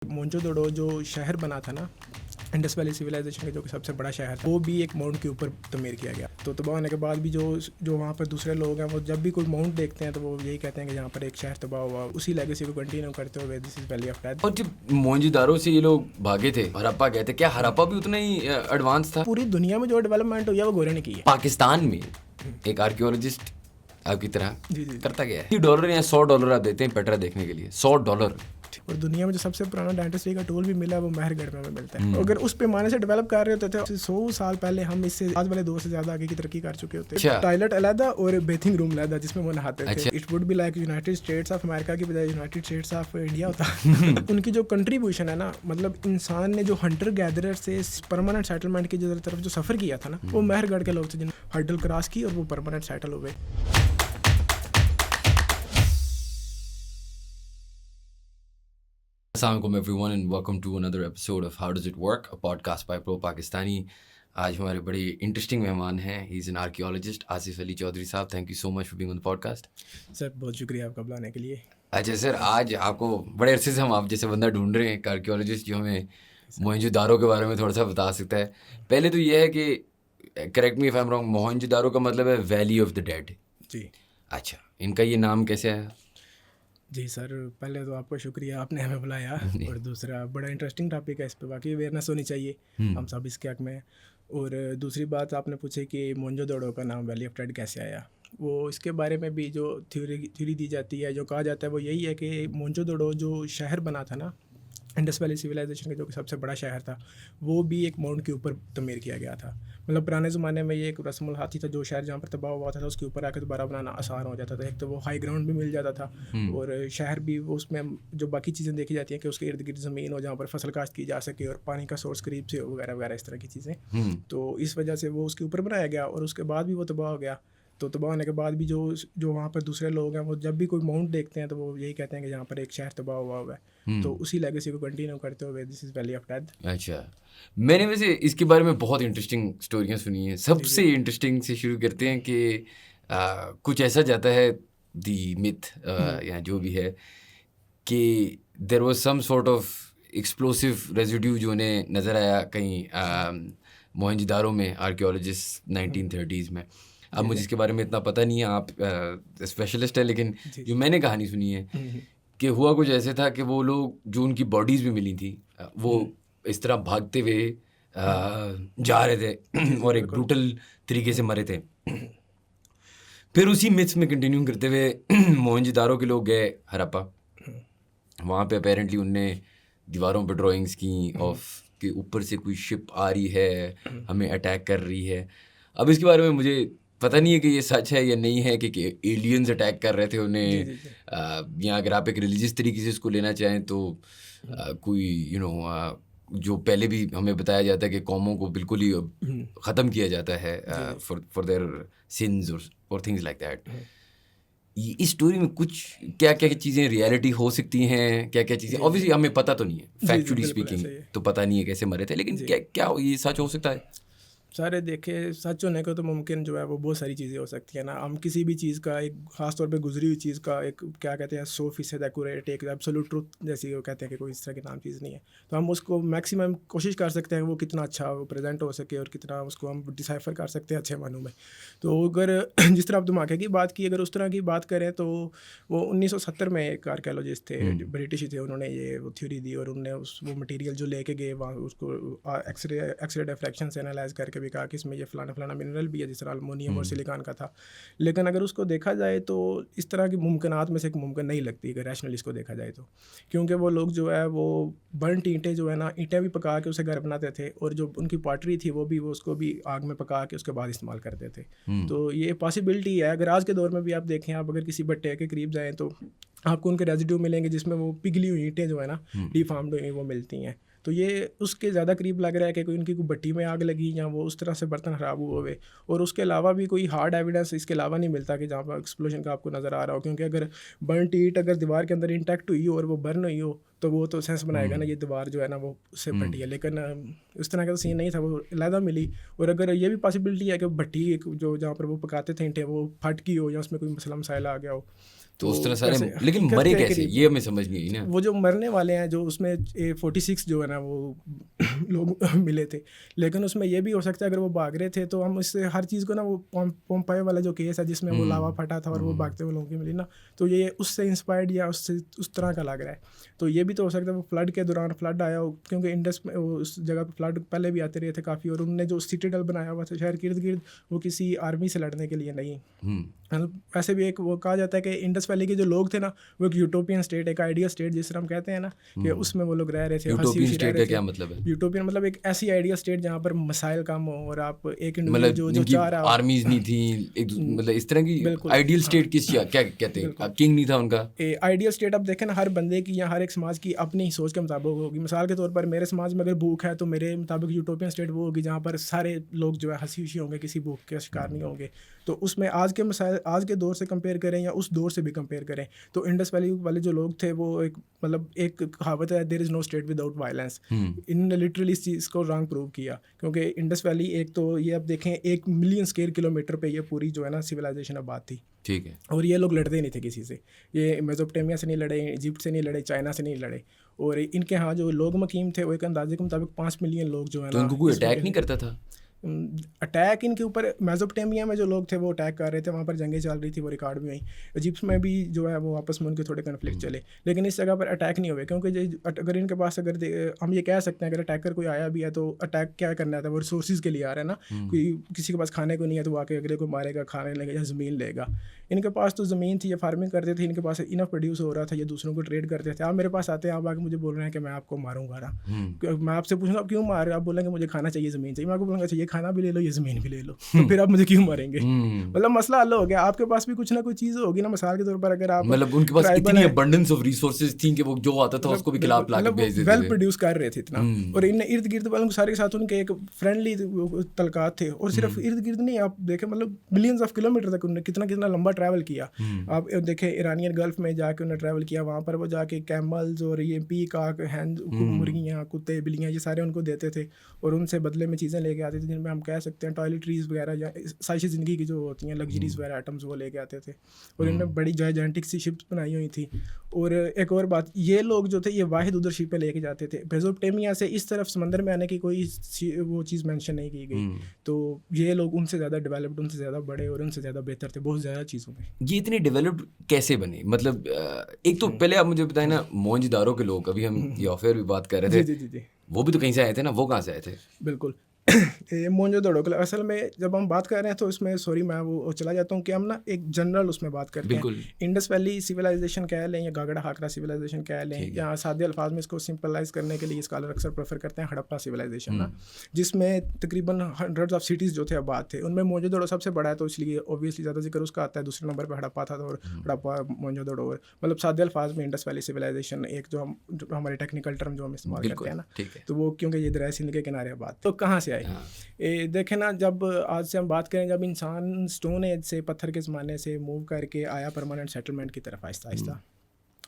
मोहनजोदड़ो जो शहर बना था ना इंडस वैली सिविलाइजेशन का, जो कि सबसे बड़ा शहर था, वो भी एक माउंट के ऊपर तमीर किया गया। तो तबाह होने के बाद भी जो वहाँ पर दूसरे लोग हैं, वो जब भी कोई माउंट देखते हैं तो वो यही कहते हैं कि यहाँ पर एक शहर तबाह हुआ। उसी लेगेसी को कंटिन्यू करते हुए this is valley of death. और जब मोहनजोदारो से ये लोग भागे थे, हड़प्पा गए थे, क्या हड़प्पा भी उतना ही एडवांस था? पूरी दुनिया में जो डेवलपमेंट हुई है वो गोरे ने की है। पाकिस्तान में एक आर्कियोलॉजिस्ट आपकी तरह जी जी करता गया है। $10 या $100 आप देते हैं पेट्रा देखने के लिए, $100। और दुनिया में जो सबसे पुराना डेंटिस्ट्री का टूल भी मिला है वो महरगढ़ में मिलता है। अगर उस पैमाने से डेवलप कर रहे होते थे 100 साल पहले, हम इससे आज वाले दौर से ज्यादा आगे की तरक्की कर चुके होते। अच्छा। टॉयलेट अलग और बेथिंग रूम अलग जिसमें वो नहाते थे। अच्छा। It would be like United states of America की बजाय यूनाइटेड स्टेट्स ऑफ इंडिया होता। उनकी जो कंट्रीब्यूशन है ना, मतलब इंसान ने जो हंटर गैदरर से परमानेंट सेटलमेंट की तरफ जो सफर किया था ना, वो महरगढ़ के लोग थे जिन्होंने हर्डल क्रॉस की और वो परमानेंट सेटल हुए। Assalamualaikum everyone and welcome to another episode of How Does It Work, a podcast by Pro Pakistani. आज हमारे बड़े इंटरेस्टिंग मेहमान हैं। He is an archaeologist, Asif Ali Chaudhry साहब। Thank you so much for being on the podcast. Sir बहुत शुक्रिया आपका बुलाने के लिए। अच्छा सर, आज आपको बड़े अरसे से हम आप जैसे बंदा ढूंढ रहे हैं, एक आर्कियोलॉजिस्ट जो हमें मोहनजोदारो के बारे में थोड़ा सा बता सकता है। पहले तो ये है कि correct me if I am wrong, Mohenjodaro का मतलब है वैली ऑफ द डेड। जी अच्छा, इनका ये नाम कैसे आया? जी सर, पहले तो आपको शुक्रिया, आपने हमें बुलाया। और दूसरा, बड़ा इंटरेस्टिंग टॉपिक है, इस पर वाकई अवेयरनेस होनी चाहिए, हम सब इसके हक में। और दूसरी बात आपने पूछी कि मोहनजोदड़ो का नाम वैली ऑफ डेड कैसे आया। वो इसके बारे में भी जो थ्योरी दी जाती है, जो कहा जाता है, वो यही है कि मोहनजोदड़ो जो शहर बना था ना इंडस वैली सिविलाइजेशन का, जो कि सबसे बड़ा शहर था, वो भी एक माउंट के ऊपर तमीर किया गया था। मतलब पुराने ज़माने में ये एक रस्मुल हाथी था, जो शहर जहाँ पर तबाह हुआ था उसके ऊपर आकर दोबारा बनाना आसान हो जाता था। एक तो वो हाई ग्राउंड भी मिल जाता था और शहर भी वो, उसमें जो बाकी चीज़ें देखी जाती हैं कि उसके इर्द गिर्द ज़मीन हो जहाँ पर फसल काश्त की जा सके और पानी का सोर्स करीब से हो वगैरह वगैरह, इस तरह की चीज़ें। तो इस वजह से वो उसके ऊपर बनाया गया और उसके बाद भी वो तबाह हो गया। तो तबाह होने के बाद भी जो वहाँ पर दूसरे लोग हैं, वो जब भी कोई माउंट देखते हैं तो वो यही कहते हैं कि यहाँ पर एक शहर तबाह हुआ है। तो उसी लेगेसी को कंटिन्यू करते हुए this is valley of death. अच्छा, मैंने वैसे इसके बारे में बहुत इंटरेस्टिंग स्टोरियाँ सुनी हैं। सबसे इंटरेस्टिंग से शुरू करते हैं कि कुछ ऐसा जाता है दी मिथ या जो भी है कि there was some sort of explosive residue जो उन्हें नज़र आया कहीं मोहनजोदारो में, आर्कियोलॉजिस्ट 1930s में। अब मुझे इसके बारे में इतना पता नहीं है, आप स्पेशलिस्ट है, लेकिन जो मैंने कहानी सुनी है कि हुआ कुछ ऐसे था कि वो लोग जो उनकी बॉडीज़ भी मिली थी, वो इस तरह भागते हुए जा रहे थे और एक ब्रूटल तरीके से मरे थे। फिर उसी मिथ्स में कंटिन्यू करते हुए मोहनजोदारो के लोग गए हड़प्पा। वहाँ पे अपेरेंटली उनने दीवारों पे ड्राइंग्स की ऑफ के ऊपर से कोई शिप आ रही है, हमें अटैक कर रही है। अब इसके बारे में मुझे पता नहीं है कि ये सच है या नहीं है कि एलियंस अटैक कर रहे थे उन्हें, या अगर आप एक रिलीजियस तरीके से इसको लेना चाहें तो कोई जो पहले भी हमें बताया जाता है कि कौमों को बिल्कुल ही ख़त्म किया जाता है फॉर देयर सिंस और थिंग्स लाइक दैट। इस स्टोरी में कुछ क्या क्या चीज़ें रियलिटी हो सकती हैं, क्या क्या चीज़ें ऑब्वियसली हमें पता तो नहीं है, फैक्चुअली स्पीकिंग तो पता नहीं है कैसे मरे थे, लेकिन क्या क्या ये सच हो सकता है? सारे देखे सच होने को तो मुमकिन जो है वो बहुत सारी चीज़ें हो सकती है ना। हम किसी भी चीज़ का एक ख़ास तौर पे गुजरी हुई चीज़ का एक क्या कहते हैं 100% एक्यूरेट, एक एब्सोल्यूट ट्रुथ जैसी वो कहते हैं कि कोई इस तरह की नाम चीज़ नहीं है। तो हम उसको मैक्सिमम कोशिश कर सकते हैं वो कितना अच्छा वो प्रेजेंट हो सके और कितना उसको हम डिसाइफर कर सकते हैं अच्छे मानों में। तो अगर जिस तरह आप धमाके की बात की, अगर उस तरह की बात करें तो वो 1970 में एक आर्कियोलॉजिस्ट थे, ब्रिटिश थे, उन्होंने ये वो थ्योरी दी और उन्होंने वो मटीरियल जो लेके गए वहाँ उसको एक्सरे डिफ्रैक्शन से एनालाइज करके भी कहा कि इसमें ये फलाना मिनरल भी है, जिस तरह अल्मोनियम और सिलिकॉन का था। लेकिन अगर उसको देखा जाए तो इस तरह की मुमकिनात में से एक मुमकिन नहीं लगती अगर रैशनली इसको देखा जाए तो, क्योंकि वो लोग जो है वो बर्नट ईंटें जो है ना, ईंटें भी पका के उसे घर बनाते थे और जो उनकी पॉटरी थी वो भी वो उसको भी आग में पका के उसके बाद इस्तेमाल करते थे। तो ये पॉसिबिलिटी है। अगर आज के दौर में भी आप देखें, आप अगर किसी भट्टे के करीब जाएँ तो आपको उनके रेजिड्यू मिलेंगे जिसमें वो पिघली हुई ईंटें जो है ना, डिफार्म्ड हुई वो मिलती हैं। तो ये उसके ज़्यादा करीब लग रहा है कि कोई उनकी कोई भट्टी में आग लगी या वो उस तरह से बर्तन ख़राब हुए। और उसके अलावा भी कोई हार्ड एविडेंस इसके अलावा नहीं मिलता कि जहाँ पर एक्सप्लोजन का आपको नज़र आ रहा हो, क्योंकि अगर बर्नट ईंट अगर दीवार के अंदर इंटैक्ट हुई हो और वो बर्न हुई हो तो वो तो सेंस बनाएगा ना, ये दीवार जो है ना वो उससे फटी है। लेकिन उस तरह का तो सीन नहीं था, वो अलहदा मिली। और अगर ये भी पॉसिबिलिटी है कि भट्टी जो जहाँ पर वो पकाते थे ईंटें वो फट गई हो या उसमें कोई मसला मसाइल आ गया हो, तो उस तरह सारे, ऐसे लेकिन हकीकत मरे के कैसे, करीब ये हमें समझ नहीं आई ना। वो जो मरने वाले हैं जो उसमें 46 जो है ना वो लोग मिले थे, लेकिन उसमें ये भी हो सकता है अगर वो भाग रहे थे तो हम इससे हर चीज़ को ना, वो पोम्पायो वाला जो केस है जिसमें वो लावा फटा था और वो भागते हुए लोगों की मिली ना, तो ये उससे इंस्पायर्ड या उससे उस तरह का लग रहा है। तो ये भी तो हो सकता है वो फ्लड के दौरान फ्लड आया हो, क्योंकि इंडस में वो उस जगह पर फ्लड पहले भी आते रहे थे काफ़ी, और उनने जो सिटीडल बनाया हुआ था शहर के इर्द गिर्द, वो किसी आर्मी से लड़ने के लिए नहीं। वैसे भी एक वो कहा जाता है कि इंडस वैली के जो लोग थे ना, वो एक यूटोपियन स्टेट, एक आइडियल स्टेट जिस तरह हम कहते हैं ना, कि उसमें वो लोग रह रहे थे, हंसी यूटोपियन खुशी रह स्टेट रहे का थे। क्या मतलब है? यूटोपियन मतलब एक ऐसी आइडियल स्टेट जहाँ पर मसाइल कम हो और आप एक इंडिविजुअल मतलब जो जिनकी चाह रहा हो। आर्मीज नहीं थी, एक मतलब इस तरह की बिल्कुल, आइडियल हाँ, स्टेट किस, क्या कहते बिल्कुल। हैं, किंग नहीं था उनका? आइडियल स्टेट आप देखें ना, हर बंदे की या हर एक समाज की अपनी ही सोच के मुताबिक होगी। मिसाल के तौर पर मेरे समाज में अगर भूख है तो मेरे मुताबिक यूटोपियन स्टेट वो होगी जहाँ पर सारे लोग जो है हंसी खुशी होंगे, किसी भूख के शिकार नहीं होंगे। तो उसमें आज के मसाइल आज के दौर से कंपेयर करें या उस दौर से भी कंपेयर करें, तो इंडस वैली वाले जो लोग थे वो एक मतलब एक कहावत है, there is no state without violence. इन्होंने लिटरली इस चीज़ को रॉन्ग प्रूव किया, क्योंकि इंडस वैली एक तो ये आप देखें 1 मिलियन स्क्वायर किलोमीटर पे ये पूरी जो है ना सिविलाइजेशन आबाद थी। ठीक है। और ये लोग लड़ते नहीं थे किसी से, ये मेसोपोटामिया से नहीं लड़े, इजिप्ट से नहीं लड़े, चाइना से नहीं लड़े, और इनके यहाँ जो लोग मकीम थे वो एक अंदाजे के मुताबिक 5 मिलियन लोग जो है तो ना। इनको कोई अटैक नहीं करता था? अटैक इनके ऊपर मेसोपोटामिया में जो लोग थे वो अटैक कर रहे थे, वहाँ पर जंगें चल रही थी, वो रिकॉर्ड भी हुई। इजिप्ट में भी जो है वो आपस में उनके थोड़े कन्फ्लिक्ट चले, लेकिन इस जगह पर अटैक नहीं हुए, क्योंकि अगर इनके पास अगर हम ये कह सकते हैं अगर अटैकर कोई आया भी है तो अटैक क्या करना है, वो रिसोर्सेज के लिए आ रहा है ना। कोई किसी के पास खाने को नहीं है तो वो आके अगले को मारेगा, खाने लेगा या ज़मीन लेगा। इनके पास तो ज़मीन थी, ये फार्मिंग करते थे, इनके पास इनफ प्रोड्यूस हो रहा था, ये दूसरों को ट्रेड करते थे। आप मेरे पास आते हैं, आप आके मुझे बोल रहे हैं कि मैं आपको मारूंगा ना, मैं आपसे पूछूंगा आप क्यों मार रहे हो, आप बोलेंगे मुझे खाना चाहिए, ज़मीन चाहिए, मैं आपको बोलूँगा चाहिए खाना भी ले लो, ये ज़मीन भी ले लो, तो फिर आप मुझे क्यों मारेंगे? मतलब मसला हल हो गया। आपके पास भी कुछ ना कुछ चीज़ होगी ना, मिसाल के तौर पर अगर आप मतलब उनके पास इतनी अबंडेंस ऑफ रिसोर्सेज थी कि वो जो आता था उसको भी खिलाफ ला के भेज देते थे, वेल प्रोड्यूस कर रहे थे इतना। और इन इर्द गिर्द वालों सारे के साथ उनके एक फ्रेंडली तलकात थे, और सिर्फ इर्द गिर्द नहीं, आप देखें मतलब मिलियंस ऑफ किलोमीटर तक उन्होंने कितना कितना लंबा ट्रैवल किया। आप देखें ईरानियन गल्फ में जाके उन्होंने ट्रैवल किया, वहाँ पर वो जाके कैमल्स और ये पीकॉक, हैंड, मुर्गियाँ, कुत्ते, बिल्लियाँ, ये सारे उनको देते थे, और उनसे बदले में चीज़ें लेके आते थे, जिनमें हम कह सकते हैं टॉयलेटरीज वगैरह या साइश ज़िंदगी की जो होती हैं लग्जरीज वगैरह आइटम्स वो लेके आते थे। और इन्होंने बड़ी जायजेंटिक सी शिप्स बनाई हुई थी। और एक और बात, ये लोग जो थे ये वाहिद उधर शिपें लेके जाते थे, मेसोपोटामिया से इस तरफ समंदर में आने की कोई वो चीज़ मेंशन नहीं की गई। तो ये लोग उनसे ज़्यादा डेवलप्ड, उनसे ज़्यादा बड़े और उनसे ज़्यादा बेहतर थे बहुत ज़्यादा चीज़ों में। ये इतने डेवलप्ड कैसे बने? मतलब एक तो पहले आप मुझे बताएं ना, मोहनजोदारो के लोग, अभी हम ये ऑफेयर भी बात कर रहे थे, जी, वो भी तो कहीं से आए थे ना, वो कहाँ से आए थे? बिल्कुल। ये मोहनजोदड़ो के असल में जब हम बात कर रहे हैं तो इसमें सॉरी मैं वो चला जाता हूँ कि हम ना एक जनरल उसमें बात करते हैं। इंडस वैली सिविलाइजेशन कह लें या गागड़ा हाकरा सिविलाइजेशन कह लें, या सादे अल्फाज में इसको सिंपलाइज करने के लिए स्कॉलर अक्सर प्रेफर करते हैं हड़प्पा सिविलाइजेशन ना, जिसमें तकरीबन हंड्रेड्स ऑफ सिटीज़ जो थे आबाद थे। उनमें मोहनजोदड़ो सबसे बड़ा है तो इसलिए ऑब्वियसली ज़्यादा जिक्र उसका आता है। दूसरे नंबर पर हड़प्पा था और हड़प्पा मोहनजोदड़ो, और मतलब सादे अल्फाज में इंडस वैली सिविलाइजेशन एक जो हमारे टेक्निकल टर्म जो हम इस्तेमाल करते हैं ना, तो वो क्योंकि ये दरिया सिंध के किनारे आबाद। तो कहाँ से आए? देखें ना, जब आज से हम बात करें, जब इंसान स्टोन एज से, पत्थर के ज़माने से मूव करके आया परमानेंट सेटलमेंट की तरफ आहिस्ता आहिस्ता,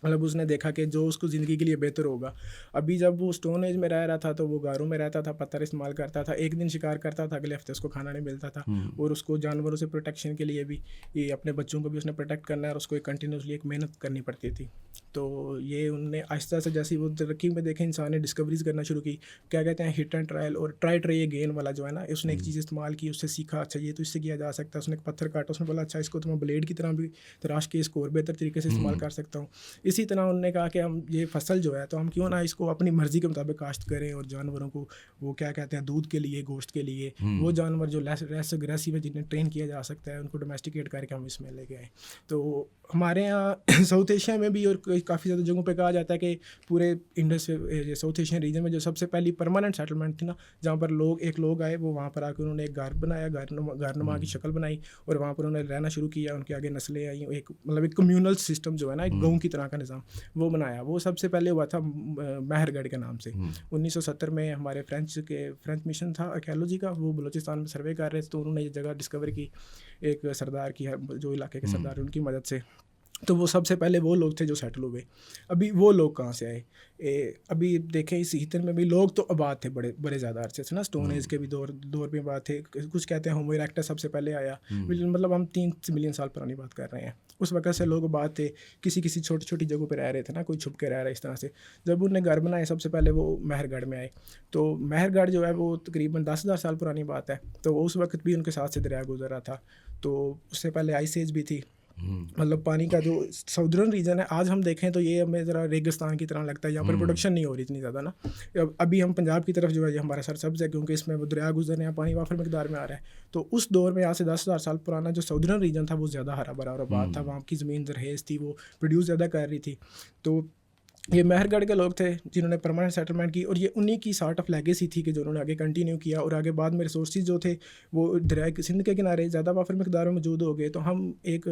मतलब उसने देखा कि जो उसको ज़िंदगी के लिए बेहतर होगा। अभी जब वो स्टोन एज में रह रहा था तो वो गारों में रहता था, पत्थर इस्तेमाल करता था, एक दिन शिकार करता था, अगले हफ्ते उसको खाना नहीं मिलता था, और उसको जानवरों से प्रोटेक्शन के लिए भी, ये अपने बच्चों को भी उसने प्रोटेक्ट करना है और उसको एक कंटिन्यूसली एक मेहनत करनी पड़ती थी। तो ये उनने आहिस्ता से जैसी वो तरक्की में देखे, इंसान ने डिस्कवरीज करना शुरू की, क्या कहते हैं हिट एंड ट्रायल और ट्राई ट्राई अगेन वाला जो है ना, उसने एक चीज़ इस्तेमाल की, उससे सीखा, अच्छा ये तो इससे किया जा सकता है। उसने एक पत्थर काटा, उसने बोला अच्छा इसको तो मैं ब्लेड की तरह भी तराश के इसको और बेहतर तरीके से इस्तेमाल कर सकता हूँ। इसी तरह उन्होंने कहा कि हम ये फसल जो है तो हम क्यों ना इसको अपनी मर्ज़ी के मुताबिक काश्त करें, और जानवरों को वो क्या कहते हैं दूध के लिए, गोश्त के लिए, वो जानवर जो लेस अग्रेसिव है, जिन्हें ट्रेन किया जा सकता है, उनको डोमेस्टिकेट करके हम इसमें लेके आए। तो हमारे यहाँ साउथ एशिया में भी और काफ़ी ज़्यादा जगहों पे कहा जाता है कि पूरे इंडस साउथ एशियन रीजन में जो सबसे पहली परमानेंट सेटलमेंट थी ना, जहाँ पर लोग आए, वो वहाँ पर आकर उन्होंने एक घर बनाया, गारनुमा की शक्ल बनाई, और वहाँ पर उन्होंने रहना शुरू किया। उनके आगे नस्लें आई, एक मतलब एक कम्यूनल सिस्टम जो है ना, एक गाँव की तरह का निज़ाम वो बनाया। वो सबसे पहले हुआ था महरगढ़ के नाम से। 1970 में हमारे फ्रेंच मिशन था आर्कियोलॉजी का, वो बलूचिस्तान में सर्वे कर रहे थे, तो उन्होंने ये जगह डिस्कवर की एक सरदार की, जो इलाके के सरदार उनकी मदद से। तो वो सबसे पहले वो लोग थे जो सेटल हुए। अभी वो लोग कहाँ से आए? अभी देखें इस हीथर में भी लोग तो आबाद थे बड़े बड़े ज़्यादा अरसे से ना, स्टोन एज के भी दौर में आबाद थे। कुछ कहते हैं होमो इरेक्टस सबसे पहले आया, मतलब हम 3 मिलियन साल पुरानी बात कर रहे हैं। उस वक्त से लोग आबाद थे, किसी किसी छोटी छोटी जगहों पर रह रहे थे ना, कोई छुप के रह रहा है इस तरह से। जब उन्होंने घर बनाए सबसे पहले वो महरगढ़ में आए। तो महरगढ़ जो है वो तकरीबन 10,000 साल पुरानी बात है। तो उस वक्त भी उनके साथ से दरिया गुजर रहा था। तो उससे पहले आइस एज भी थी, मतलब पानी का जो साउदर्न रीजन है, आज हम देखें तो ये हमें ज़रा रेगिस्तान की तरह लगता है, यहाँ पर प्रोडक्शन नहीं हो रही इतनी ज़्यादा ना। अभी हम पंजाब की तरफ जो है ये हमारा सरसब्ज़ है, क्योंकि इसमें वो दरिया गुजर रहे हैं, पानी वाफर मकदार में आ रहा है। तो उस दौर में आज से 10,000 साल पुराना जो साउदर्न रीजन था वो ज़्यादा हरा भरा और आबाद था, वहाँ की ज़मीन जरहेज़ थी, वो प्रोड्यूस ज़्यादा कर रही थी। तो ये महरगढ़ के लोग थे जिन्होंने परमानेंट सेटलमेंट की, और ये उन्हीं की सॉर्ट ऑफ लेगेसी थी कि जो उन्होंने आगे कंटिन्यू किया। और आगे बाद में रिसोर्सेज जो थे वो दरिया सिंध के किनारे ज़्यादा वाफर मकदार में मौजूद हो गए। तो हम एक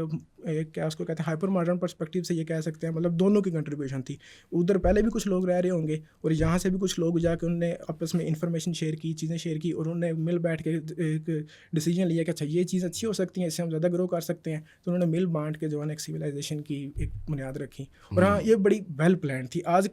क्या उसको कहते हैं हाइपर मॉडर्न पर्सपेक्टिव से ये कह सकते हैं, मतलब दोनों की कंट्रीब्यूशन थी। उधर पहले भी कुछ लोग रह रहे होंगे और यहाँ से भी कुछ लोग जाकर उन्होंने आपस में इंफॉर्मेशन शेयर की, चीज़ें शेयर की, और उन्होंने मिल बैठ के एक डिसीजन लिया कि अच्छा ये चीज़ अच्छी हो सकती है, इससे हम ज़्यादा ग्रो कर सकते हैं। तो उन्होंने मिल बांट के जो है एक सिविलाइजेशन की एक बुनियाद रखी। और हाँ, ये बड़ी वेल प्लान थी। आज